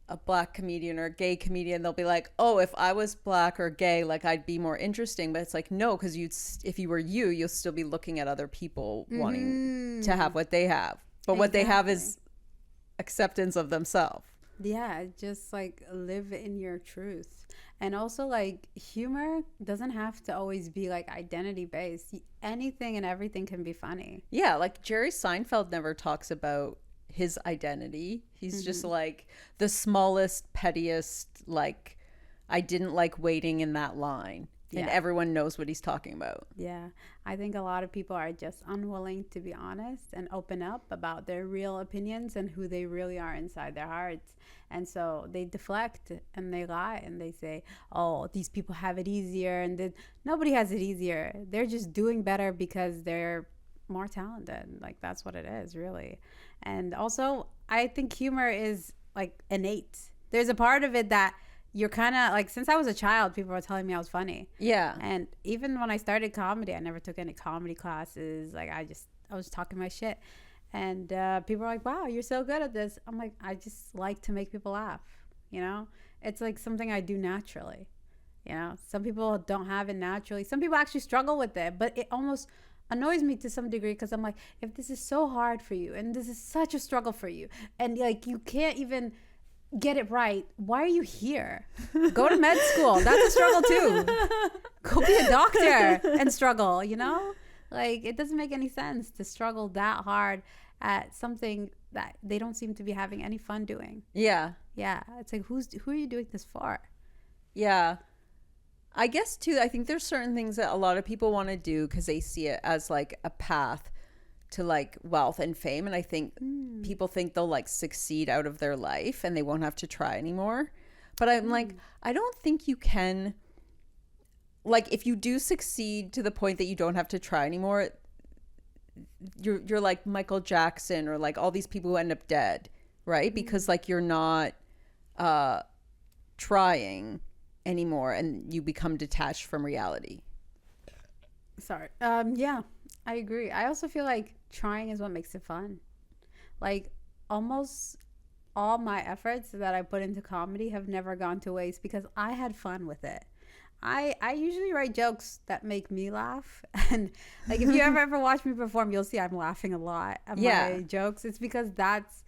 a Black comedian or a gay comedian, they'll be like, oh, if I was Black or gay, like, I'd be more interesting. But it's like, no, because if you were you'll still be looking at other people wanting to have what they have. But what they have is acceptance of themselves. Yeah, just like live in your truth. And also, like, humor doesn't have to always be like identity based. Anything and everything can be funny. Yeah, like Jerry Seinfeld never talks about his identity. He's just like the smallest, pettiest, like, I didn't like waiting in that line. And everyone knows what he's talking about. Yeah. I think a lot of people are just unwilling to be honest and open up about their real opinions and who they really are inside their hearts. And so they deflect and they lie and they say, oh, these people have it easier. And nobody has it easier. They're just doing better because they're more talented. Like, that's what it is, really. And also, I think humor is like innate. There's a part of it that you're kind of like, since I was a child, people were telling me I was funny. Yeah. And even when I started comedy, I never took any comedy classes. Like, I was talking my shit. And people are like, wow, you're so good at this. I'm like, I just like to make people laugh, you know? It's like something I do naturally. You know, some people don't have it naturally. Some people actually struggle with it, but it almost annoys me to some degree because I'm like, if this is so hard for you and this is such a struggle for you and like you can't even get it right, why are you here? Go to med school. That's a struggle too. Go be a doctor and struggle, you know? Like, it doesn't make any sense to struggle that hard at something that they don't seem to be having any fun doing. Yeah. Yeah. It's like, who are you doing this for? Yeah. I guess too, I think there's certain things that a lot of people want to do because they see it as like a path to like wealth and fame. And I think people think they'll like succeed out of their life and they won't have to try anymore. But I'm like, I don't think you can, like, if you do succeed to the point that you don't have to try anymore, you're like Michael Jackson or like all these people who end up dead, right? Because like you're not trying anymore and you become detached from reality. Sorry. Yeah, I agree. I also feel like trying is what makes it fun. Like, almost all my efforts that I put into comedy have never gone to waste because I had fun with it. I usually write jokes that make me laugh, and like if you ever watch me perform, you'll see I'm laughing a lot at my jokes. It's because that's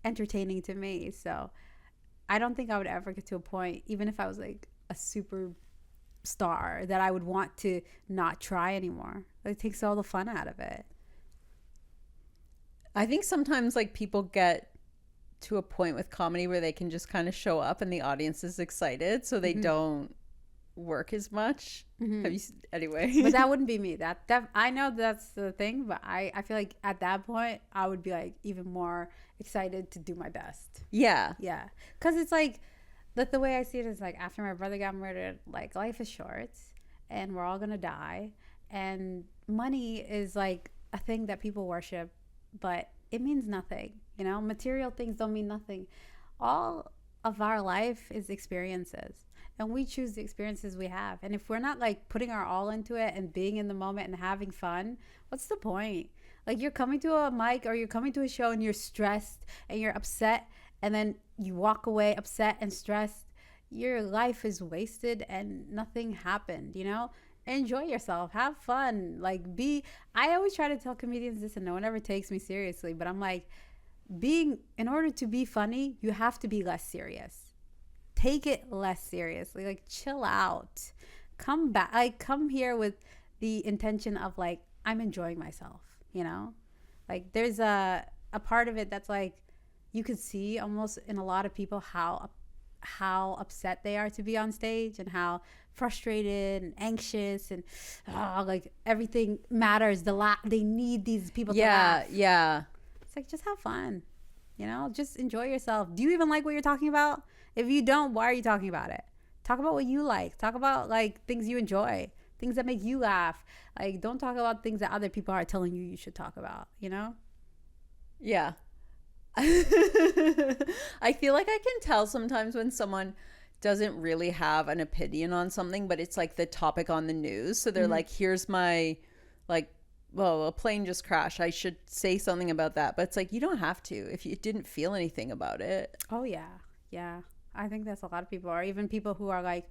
entertaining to me. So I don't think I would ever get to a point, even if I was like a super star, that I would want to not try anymore. It takes all the fun out of it. I think sometimes like people get to a point with comedy where they can just kind of show up and the audience is excited, so they don't work as much. Have you anyway? But that wouldn't be me. That I know that's the thing, but I feel like at that point I would be like even more excited to do my best. Yeah, because it's like the way I see it is like, after my brother got murdered, like, life is short and we're all gonna die, and money is like a thing that people worship, but it means nothing, you know? Material things don't mean nothing. All of our life is experiences, and we choose the experiences we have. And if we're not like putting our all into it and being in the moment and having fun, what's the point? Like, you're coming to a mic or you're coming to a show and you're stressed and you're upset, and then you walk away upset and stressed. Your life is wasted and nothing happened, you know? Enjoy yourself, have fun, like, I always try to tell comedians this and no one ever takes me seriously, but I'm like, in order to be funny, you have to be less serious. Take it less seriously, like, chill out, come back, like, come here with the intention of like, I'm enjoying myself, you know? Like, there's a part of it that's like, you could see almost in a lot of people how upset they are to be on stage and how frustrated and anxious and like everything matters. They need these people to laugh. Yeah. It's like, just have fun, you know? Just enjoy yourself. Do you even like what you're talking about? If you don't, why are you talking about it? Talk about what you like. Talk about like things you enjoy, things that make you laugh. Like, don't talk about things that other people are telling you should talk about, you know? Yeah. I feel like I can tell sometimes when someone doesn't really have an opinion on something, but it's like the topic on the news. So they're like, here's my, like, well, a plane just crashed, I should say something about that. But it's like, you don't have to if you didn't feel anything about it. Oh, yeah. I think that's a lot of people, or even people who are like,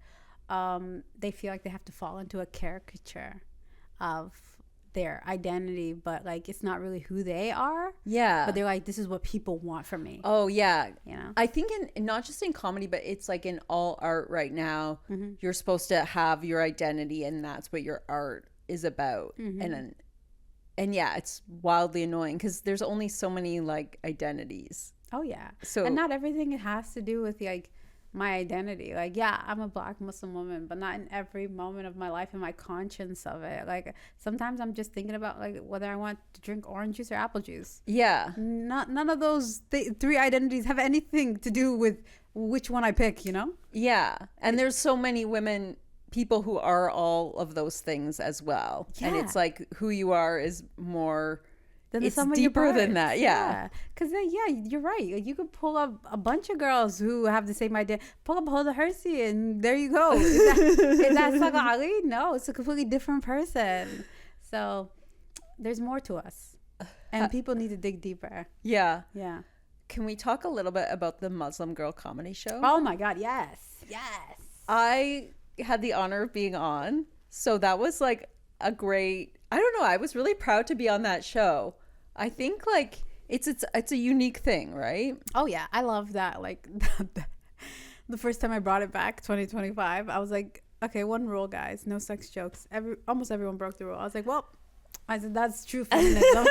they feel like they have to fall into a caricature of their identity, but like, it's not really who they are. Yeah. But they're like, this is what people want from me. Oh, yeah. You know? I think in not just in comedy, but it's like in all art right now, you're supposed to have your identity and that's what your art is about. And yeah, it's wildly annoying because there's only so many like identities. Oh, yeah. So, and not everything has to do with like my identity. Like, yeah, I'm a Black Muslim woman, but not in every moment of my life am I conscious of it. Like, sometimes I'm just thinking about like whether I want to drink orange juice or apple juice. Yeah. None of those three identities have anything to do with which one I pick, you know? Yeah. And there's so many people who are all of those things as well. Yeah. And it's like who you are is more... It's deeper than that. Yeah. Because you're right. Like, you could pull up a bunch of girls who have the same idea. Pull up Hoda Hersey and there you go. Is that Sagal Ali? No, it's a completely different person. So there's more to us. And people need to dig deeper. Yeah. Yeah. Can we talk a little bit about the Muslim Girl comedy show? Oh my God, yes. Yes. I had the honor of being on. So that was like a great, I don't know, I was really proud to be on that show. I think like it's a unique thing, right? Oh yeah, I love that. Like the first time I brought it back, 2025, I was like, okay, one rule, guys, no sex jokes. Almost everyone broke the rule. I was like, well, I said that's true feminism.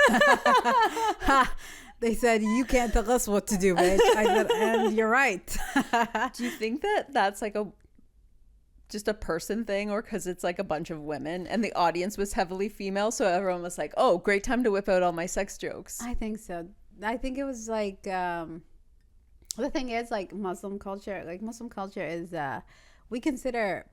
They said you can't tell us what to do, bitch. I said, and you're right. Do you think that that's like just a person thing, or because it's like a bunch of women and the audience was heavily female, so everyone was like, oh, great time to whip out all my sex jokes? I think so. I think it was like the thing is like Muslim culture is we consider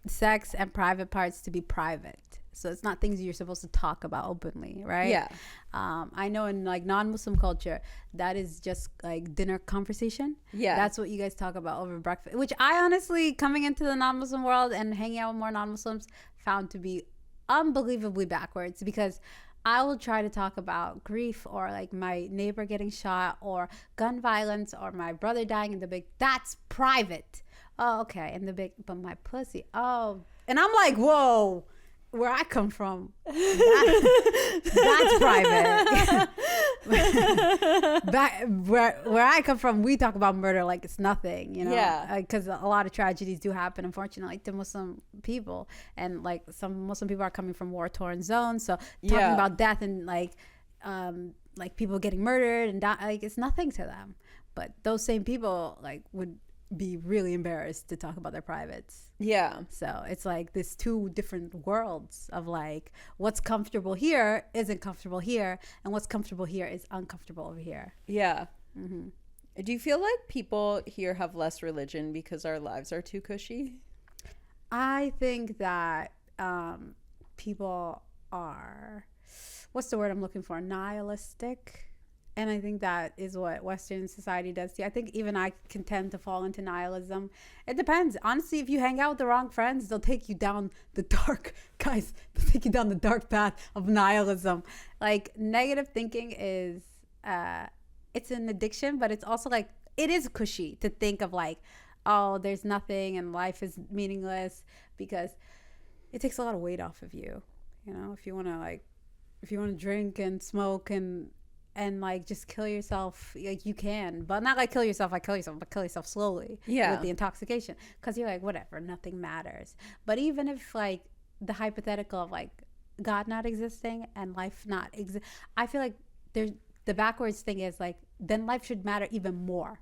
sex and private parts to be private, so it's not things you're supposed to talk about openly, right? Yeah. I know in like non-Muslim culture that is just like dinner conversation. Yeah, that's what you guys talk about over breakfast, which I honestly, coming into the non-Muslim world and hanging out with more non-Muslims, found to be unbelievably backwards, because I will try to talk about grief or like my neighbor getting shot or gun violence or my brother dying in the big. That's private. Oh, okay. In the big, but my pussy. Oh, and I'm like, whoa. Where I come from, that's private. where I come from, we talk about murder like it's nothing, you know? Yeah. Because a lot of tragedies do happen, unfortunately, to Muslim people. And like some Muslim people are coming from war-torn zones. So talking about death and like people getting murdered and like it's nothing to them. But those same people like would be really embarrassed to talk about their privates. Yeah. So it's like this two different worlds of like what's comfortable here isn't comfortable here, and what's comfortable here is uncomfortable over here. Yeah. Mm-hmm. Do you feel like people here have less religion because our lives are too cushy? I think that people are, what's the word I'm looking for? Nihilistic. And I think that is what Western society does too. I think even I can tend to fall into nihilism. It depends. Honestly, if you hang out with the wrong friends, they'll take you down the dark, guys, they'll take you down the dark path of nihilism. Like negative thinking is, it's an addiction, but it's also like, it is cushy to think of like, oh, there's nothing and life is meaningless, because it takes a lot of weight off of you. You know, if you want to drink and smoke and like just kill yourself, like you can, but not like kill yourself but kill yourself slowly. Yeah. With the intoxication, because you're like, whatever, nothing matters. But even if like the hypothetical of like God not existing and life not exist, I feel like there's the backwards thing is like, then life should matter even more.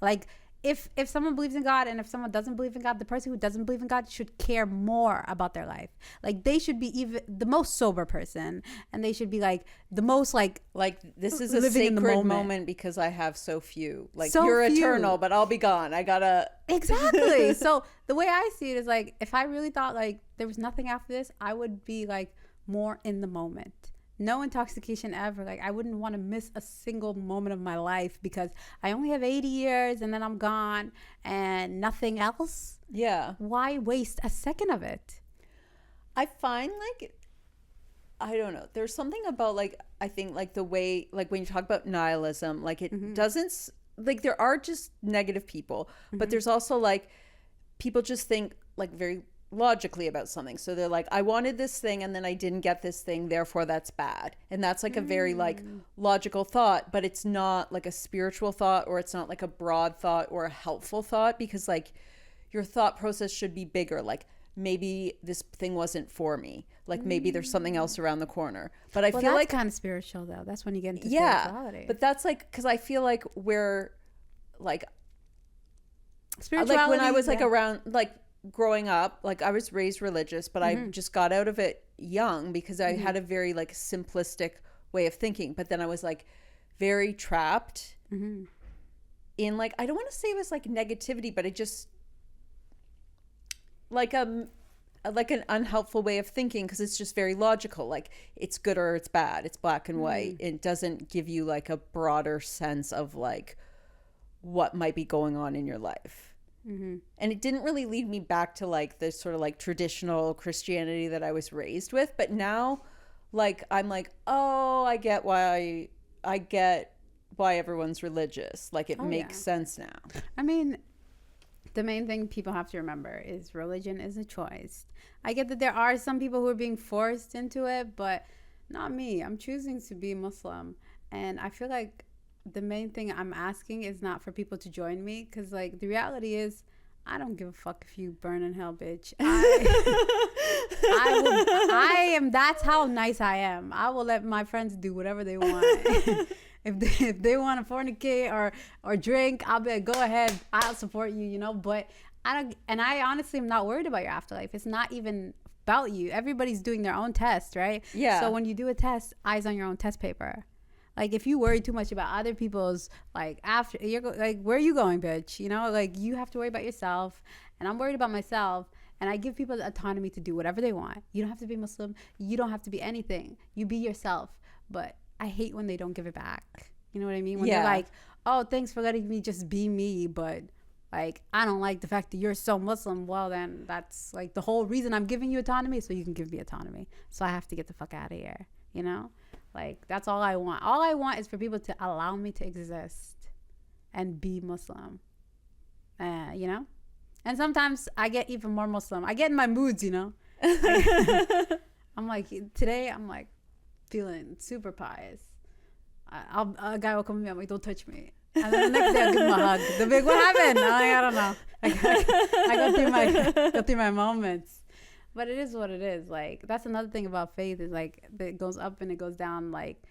Like if someone believes in God and if someone doesn't believe in God, the person who doesn't believe in God should care more about their life. Like they should be even the most sober person, and they should be like the most like this is a sacred moment because I have so few. Like so you're few. Eternal, but I'll be gone. I gotta exactly. So the way I see it is like, if I really thought like there was nothing after this, I would be like more in the moment. No intoxication ever. Like I wouldn't want to miss a single moment of my life, because I only have 80 years and then I'm gone and nothing else. Yeah. Why waste a second of it? I find like, I don't know. There's something about like, I think like the way, like when you talk about nihilism, like it doesn't, like there are just negative people, but there's also like people just think like very logically about something. So they're like, I wanted this thing and then I didn't get this thing, therefore that's bad. And that's like a very like logical thought, but it's not like a spiritual thought, or it's not like a broad thought or a helpful thought, because like your thought process should be bigger. Like maybe this thing wasn't for me. Like maybe there's something else around the corner. But I feel like kind of spiritual though. That's when you get into spirituality. But that's like, because I feel like we're like spirituality, like when I was like around like growing up, like I was raised religious, but I just got out of it young because I had a very like simplistic way of thinking. But then I was like very trapped in like, I don't want to say it was like negativity, but it just like an unhelpful way of thinking, because it's just very logical. Like it's good or it's bad. It's black and white. It doesn't give you like a broader sense of like what might be going on in your life. And it didn't really lead me back to like the sort of like traditional Christianity that I was raised with. But now like I'm like, oh, I get why everyone's religious. Like it makes sense now. I mean, the main thing people have to remember is religion is a choice. I get that there are some people who are being forced into it, but not me. I'm choosing to be Muslim. And I feel like the main thing I'm asking is not for people to join me, because like the reality is I don't give a fuck if you burn in hell, bitch. I am, that's how nice I am. I will let my friends do whatever they want. If they want to fornicate or drink, I'll be like, go ahead, I'll support you, you know. But I honestly am not worried about your afterlife. It's not even about you. Everybody's doing their own test, right? Yeah. So when you do a test, eyes on your own test paper. Like if you worry too much about other people's, like after you're like, where are you going, bitch? You know, like you have to worry about yourself, and I'm worried about myself. And I give people the autonomy to do whatever they want. You don't have to be Muslim. You don't have to be anything. You be yourself. But I hate when they don't give it back. You know what I mean? When they're like, oh, thanks for letting me just be me, but like I don't like the fact that you're so Muslim. Well, then that's like the whole reason I'm giving you autonomy, so you can give me autonomy. So I have to get the fuck out of here, you know? Like that's all I want. All I want is for people to allow me to exist and be Muslim. You know? And sometimes I get even more Muslim. I get in my moods, you know? I'm like, today I'm like feeling super pious. A guy will come to me, I'm like, don't touch me. And then the next day I'll give him a hug. They'll be like, what happened? I'm like, I don't know. I go through my moments. But it is what it is. Like, that's another thing about faith is like, it goes up and it goes down. Like,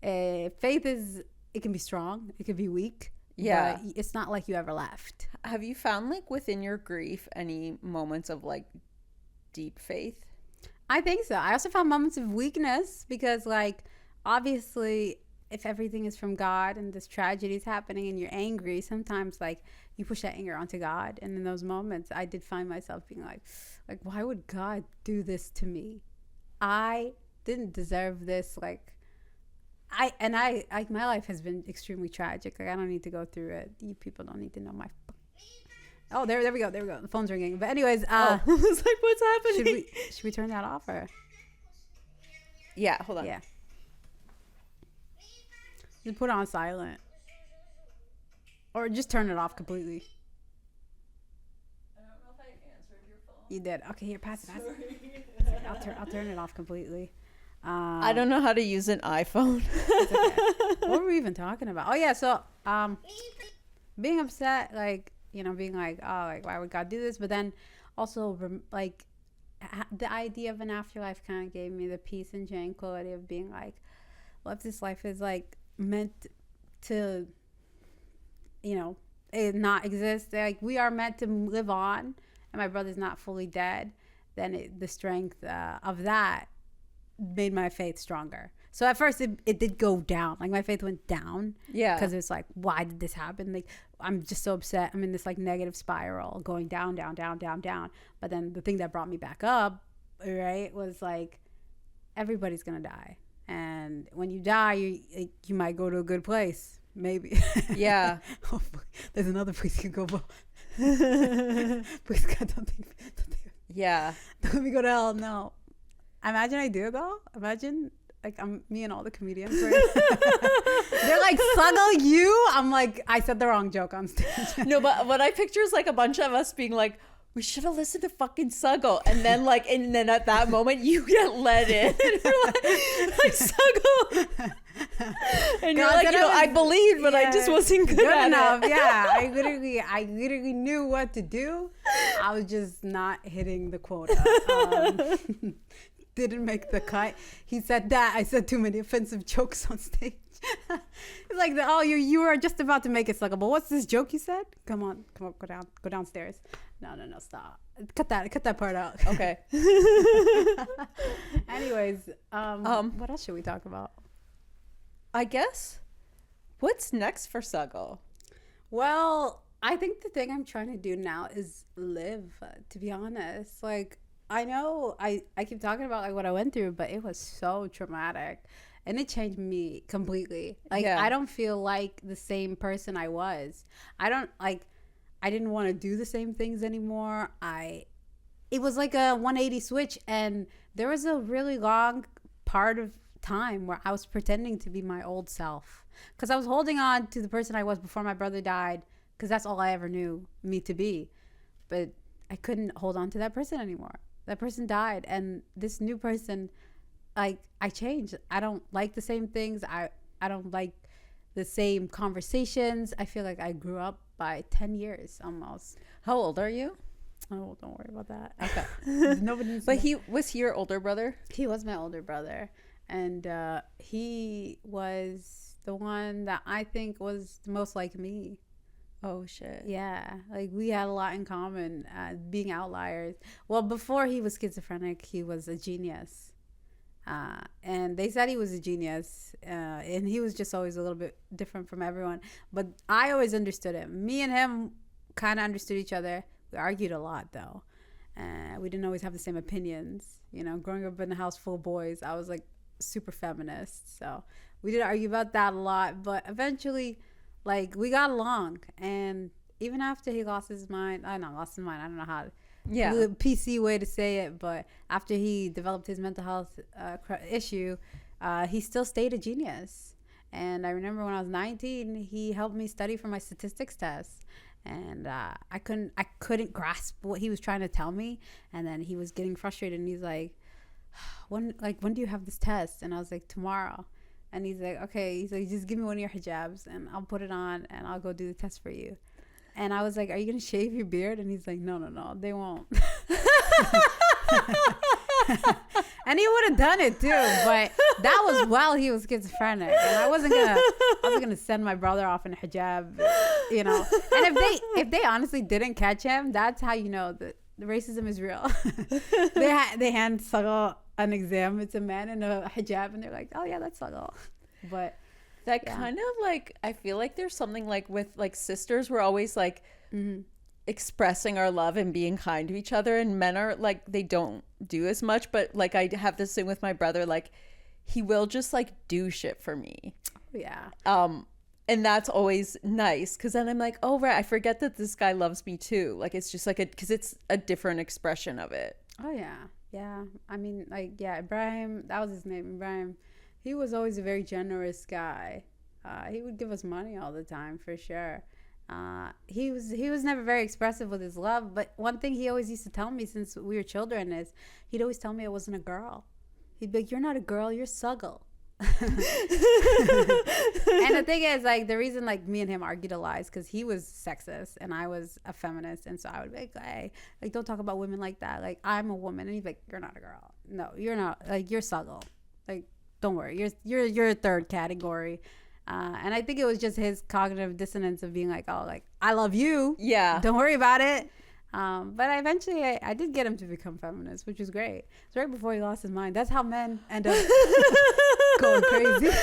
faith is, it can be strong. It can be weak. Yeah. But it's not like you ever left. Have you found like within your grief any moments of like deep faith? I think so. I also found moments of weakness because like obviously if everything is from God and this tragedy is happening and you're angry, sometimes like you push that anger onto God. And in those moments I did find myself being like why would God do this to me? I didn't deserve this. Like my life has been extremely tragic. Like I don't need to go through it. You people don't need to know my. Oh, there we go. The phone's ringing. But anyways, I was like, what's happening? Should we turn that off or? Yeah, hold on. Yeah. Just put it on silent, or just turn it off completely. I don't know if I answered your phone. You did. Okay, here, pass it. I'll turn it off completely. I don't know how to use an iPhone. Okay. What were we even talking about? Oh yeah, so being upset, like you know, being like, oh, like why would God do this? But then also like the idea of an afterlife kind of gave me the peace and tranquility of being like, well, if this life is like meant to, you know, it not exist, like we are meant to live on, and my brother's not fully dead, then the strength of that made my faith stronger. So at first it did go down. Like my faith went down. Yeah. Because it's like, why did this happen? Like I'm just so upset. I'm in this like negative spiral going down, down, down, down, down. But then the thing that brought me back up, right, was like everybody's gonna die. And when you die, you might go to a good place. Maybe. Yeah. Hopefully. There's another place you can go. Please God, don't think. Yeah. Don't let me go to hell. No. Imagine I do though. Imagine like I'm me and all the comedians. Right? They're like, Sagal, you. I'm like, I said the wrong joke on stage. No, but what I picture is like a bunch of us being like, we should have listened to fucking Sagal, and then at that moment you get let in. And you're like Sagal. And you're like, I believed, but I just wasn't good enough. Yeah, I literally knew what to do. I was just not hitting the quota. Didn't make the cut. He said that I said too many offensive jokes on stage. It's like, you were just about to make it suckable. What's this joke you said? Come on, go downstairs. No, stop. Cut that part out. Okay. Anyways, what else should we talk about? I guess, what's next for Sagal? Well, I think the thing I'm trying to do now is live, to be honest. Like, I know I keep talking about like what I went through, but it was so traumatic and it changed me completely. Like, I don't feel like the same person I was. I didn't want to do the same things anymore. It was like a 180 switch, and there was a really long part of time where I was pretending to be my old self, because I was holding on to the person I was before my brother died, because that's all I ever knew me to be. But I couldn't hold on to that person anymore. That person died, and this new person, like, I changed. I don't like the same things. I don't like the same conversations. I feel like I grew up by 10 years almost. How old are you? Oh, don't worry about that. Okay. Nobody. But he was your older brother? He was my older brother, and he was the one that I think was the most like me. Oh shit. Yeah, like we had a lot in common, being outliers. Well, before he was schizophrenic, he was a genius. And they said he was a genius, and he was just always a little bit different from everyone. But I always understood him. Me and him kind of understood each other. We argued a lot, though. We didn't always have the same opinions. You know, growing up in a house full of boys, I was like super feminist. So we did argue about that a lot. But eventually, like, we got along. And even after he lost his mind, I don't know how to. Yeah, the PC way to say it, but after he developed his mental health issue, he still stayed a genius. And I remember when I was 19, he helped me study for my statistics test, and I couldn't grasp what he was trying to tell me. And then he was getting frustrated, and he's like, when do you have this test? And I was like, tomorrow. And he's like, okay. He's like, just give me one of your hijabs, and I'll put it on, and I'll go do the test for you. And I was like, are you going to shave your beard? And he's like, no, they won't. And he would have done it too. But that was while he was schizophrenic. And I wasn't going to send my brother off in a hijab, you know. And if they honestly didn't catch him, that's how you know that the racism is real. They hand Sagal an exam. It's a man in a hijab. And they're like, oh, yeah, that's Sagal. But... that kind of like, I feel like there's something like with like sisters, we're always like expressing our love and being kind to each other, and men are like, they don't do as much. But like, I have this thing with my brother, like he will just like do shit for me. Yeah. And that's always nice, because then I'm like, oh right, I forget that this guy loves me too. Like it's just like because it's a different expression of it. Oh yeah. I mean, like, yeah, Ibrahim, that was his name, Ibrahim. He was always a very generous guy. He would give us money all the time, for sure. He was never very expressive with his love, but one thing he always used to tell me since we were children is he'd always tell me I wasn't a girl. He'd be like, you're not a girl, you're Sagal. And the thing is, like, the reason like me and him argued a lot is because he was sexist and I was a feminist, and so I would be like, hey, like, don't talk about women like that. Like, I'm a woman. And he'd be like, you're not a girl. No, you're not. Like, you're Sagal. Like, don't worry, you're a third category. And I think it was just his cognitive dissonance of being like, oh, like, I love you. Yeah. Don't worry about it. But eventually I did get him to become feminist, which was great. It's right before he lost his mind. That's how men end up going crazy.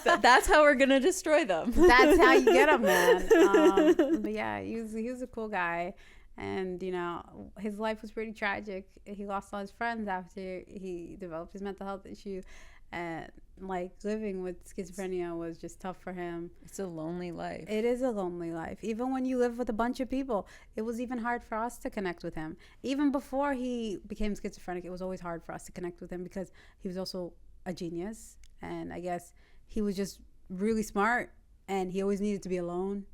That's how we're going to destroy them. That's how you get them, man. But yeah, he was a cool guy. And, you know, his life was pretty tragic. He lost all his friends after he developed his mental health issue. And, like, living with schizophrenia was just tough for him. It's a lonely life. It is a lonely life. Even when you live with a bunch of people, it was even hard for us to connect with him. Even before he became schizophrenic, it was always hard for us to connect with him because he was also a genius. And I guess he was just really smart, and he always needed to be alone.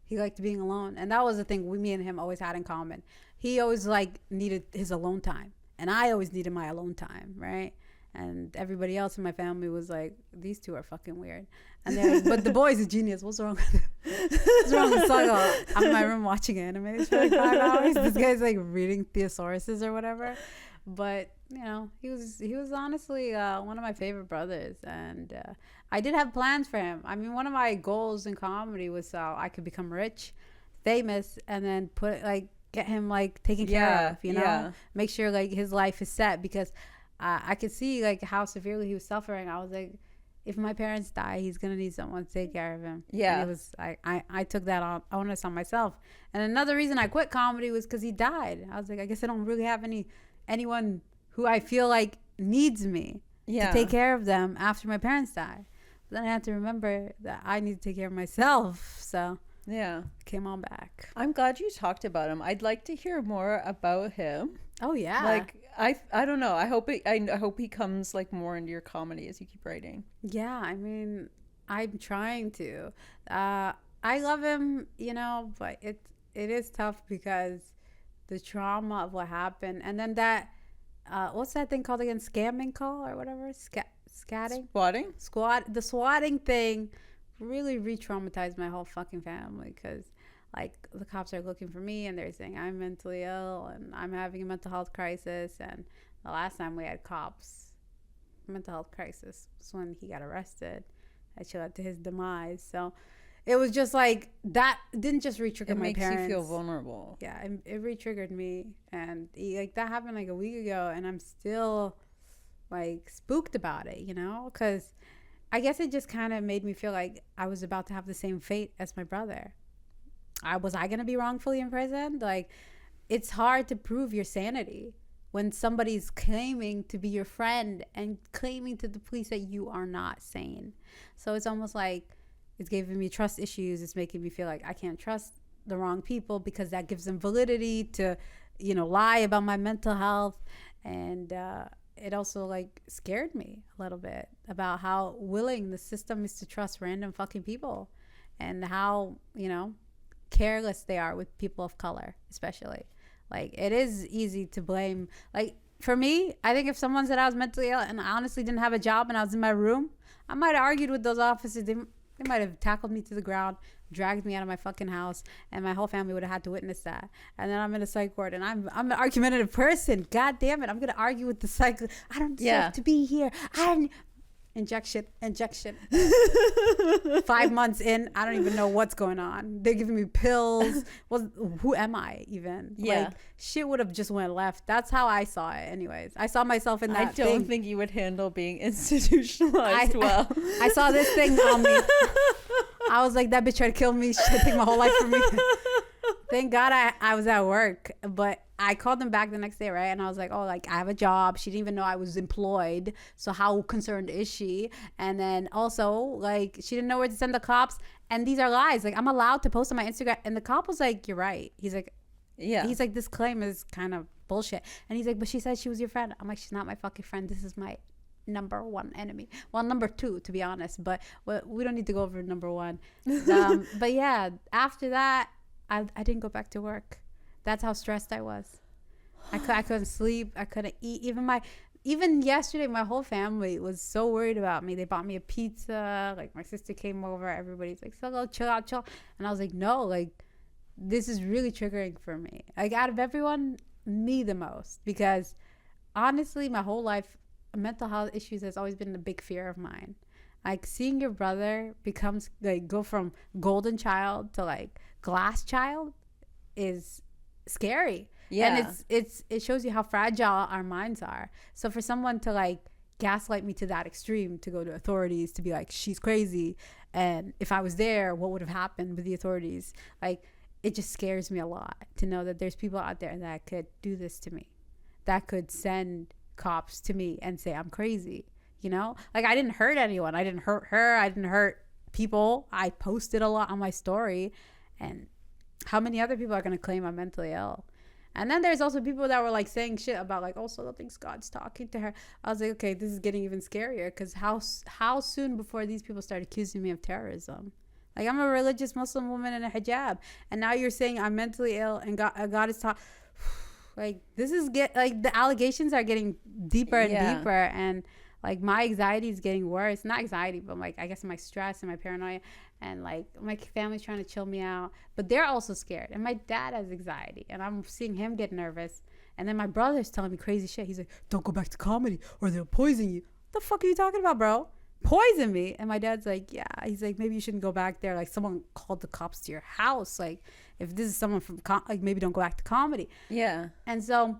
He liked being alone. And that was the thing me and him always had in common. He always, like, needed his alone time. And I always needed my alone time, right? And everybody else in my family was like, these two are fucking weird. And they're like, but the boy's a genius. What's wrong with him? What's wrong with Sagal? I'm in my room watching anime for like 5 hours. This guy's like reading Thesauruses or whatever. But, you know, he was honestly one of my favorite brothers. And I did have plans for him. I mean, one of my goals in comedy was I could become rich, famous, and then get him like taken care of, you know, make sure like his life is set, because I could see like how severely he was suffering. I was like, if my parents die, he's gonna need someone to take care of him. Yeah. And it was I took that onus on myself. And another reason I quit comedy was because he died. I was like, I guess I don't really have anyone who I feel like needs me to take care of them after my parents die. But then I had to remember that I need to take care of myself. So yeah, came on back. I'm glad you talked about him. I'd like to hear more about him. Oh yeah. Like, I don't know. I hope he comes like more into your comedy as you keep writing. Yeah, I mean, I'm trying to. I love him, you know, but it is tough because the trauma of what happened, and then that what's that thing called again? Scamming call or whatever? Scatting? Swatting? The swatting thing really re-traumatized my whole fucking family because like the cops are looking for me and they're saying I'm mentally ill and I'm having a mental health crisis. And the last time we had cops mental health crisis was when he got arrested, that led to his demise. So it was just like that didn't just re-trigger my parents. It makes you feel vulnerable. Yeah, it re-triggered me, and like that happened like a week ago, and I'm still like spooked about it, you know, because I guess it just kind of made me feel like I was about to have the same fate as my brother. Was I gonna be wrongfully imprisoned? Like, it's hard to prove your sanity when somebody's claiming to be your friend and claiming to the police that you are not sane. So it's almost like it's giving me trust issues. It's making me feel like I can't trust the wrong people because that gives them validity to, you know, lie about my mental health. And it also like scared me a little bit about how willing the system is to trust random fucking people and how, you know, careless they are with people of color, especially. Like, it is easy to blame. Like, for me, I think if someone said I was mentally ill and I honestly didn't have a job and I was in my room, I might have argued with those officers. They might have tackled me to the ground, dragged me out of my fucking house, and my whole family would have had to witness that. And then I'm in a psych ward, and I'm an argumentative person. God damn it, I'm gonna argue with the psych. I don't deserve to be here. Injection. 5 months in, I don't even know what's going on. They're giving me pills. Who am I even? Yeah. Like, shit would have just went left. That's how I saw it anyways. I saw myself in that I don't think you would handle being institutionalized well. I saw this thing on me. I was like, that bitch tried to kill me. She tried to take my whole life from me. Thank God I was at work, but I called them back the next day, right? And I was like, oh, like, I have a job. She didn't even know I was employed. So how concerned is she? And then also, like, she didn't know where to send the cops. And these are lies. Like, I'm allowed to post on my Instagram. And the cop was like, you're right. He's like, yeah. He's like, this claim is kind of bullshit. And he's like, but she said she was your friend. I'm like, she's not my fucking friend. This is my number one enemy. Well, number two, to be honest. But we don't need to go over number one. But yeah, after that, I didn't go back to work. That's how stressed I was. I couldn't sleep. I couldn't eat. Even yesterday, my whole family was so worried about me. They bought me a pizza. Like, my sister came over. Everybody's like, Sagal, chill out. And I was like, no, like, this is really triggering for me. Like, out of everyone, me the most. Because honestly, my whole life, mental health issues has always been a big fear of mine. Like, seeing your brother go from golden child to like glass child is scary. Yeah. And it shows you how fragile our minds are. So for someone to like gaslight me to that extreme, to go to authorities, to be like, she's crazy, and if I was there, what would have happened with the authorities? Like, it just scares me a lot to know that there's people out there that could do this to me, that could send cops to me and say I'm crazy. You know, like, I didn't hurt anyone. I didn't hurt her. I didn't hurt people. I posted a lot on my story. And how many other people are going to claim I'm mentally ill? And then there's also people that were like saying shit about like, oh, Sagal thinks God's talking to her. I was like, okay, this is getting even scarier, because how soon before these people start accusing me of terrorism? Like, I'm a religious Muslim woman in a hijab, and now you're saying I'm mentally ill and God is talking. Like, the allegations are getting deeper and deeper, and like, my anxiety is getting worse. Not anxiety, but like, I guess my stress and my paranoia, and like, my family's trying to chill me out, but they're also scared. And my dad has anxiety, and I'm seeing him get nervous. And then my brother's telling me crazy shit. He's like, don't go back to comedy or they'll poison you. What the fuck are you talking about, bro? Poison me? And my dad's like, yeah. He's like, maybe you shouldn't go back there. Like, someone called the cops to your house. Like, if this is someone from like, maybe don't go back to comedy. Yeah. And so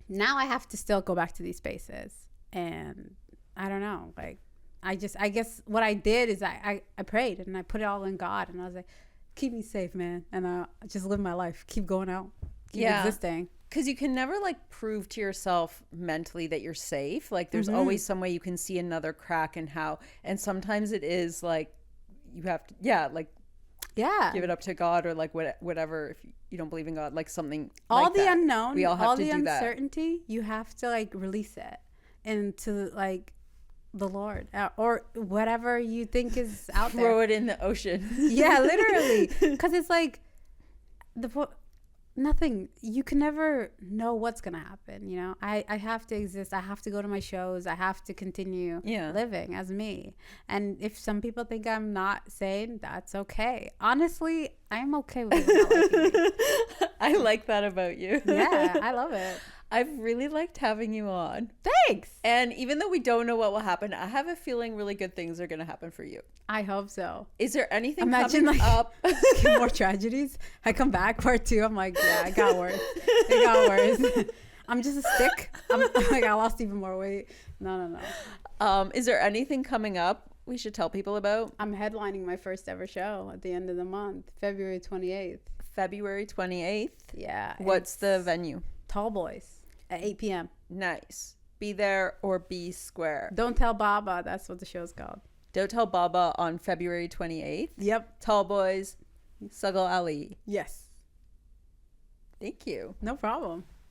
now I have to still go back to these spaces. And I don't know, like, I guess what I did is I prayed and I put it all in God, and I was like, keep me safe, man. And I just live my life, keep going out, keep existing. Because you can never like prove to yourself mentally that you're safe. Like, there's always some way you can see another crack in how, and sometimes it is like you have to, like, Yeah. give it up to God, or like whatever, if you don't believe in God, like something all like the that. unknown, We all have all to the do that. uncertainty, you have to like release it into like the Lord, or whatever you think is out there. Throw it in the ocean. Yeah, literally. Because it's like nothing, you can never know what's gonna happen, you know. I have to exist, I have to go to my shows, I have to continue living as me. And if some people think I'm not sane, that's okay. Honestly, I'm okay with people not liking me. I like that about you. Yeah, I love it. I've really liked having you on. Thanks. And even though we don't know what will happen, I have a feeling really good things are going to happen for you. I hope so. Is there anything Imagine coming up? more tragedies. I come back part 2. I'm like, yeah, it got worse. It got worse. I'm just a stick. I'm like, I lost even more weight. No. Is there anything coming up we should tell people about? I'm headlining my first ever show at the end of the month, February 28th. February 28th? Yeah. What's the venue? Tall Boys at 8 p.m. Nice. Be there or be square. Don't Tell Baba. That's what the show's called. Don't Tell Baba on February 28th. Yep. Tall Boys, Sagal Ali. Yes. Thank you. No problem.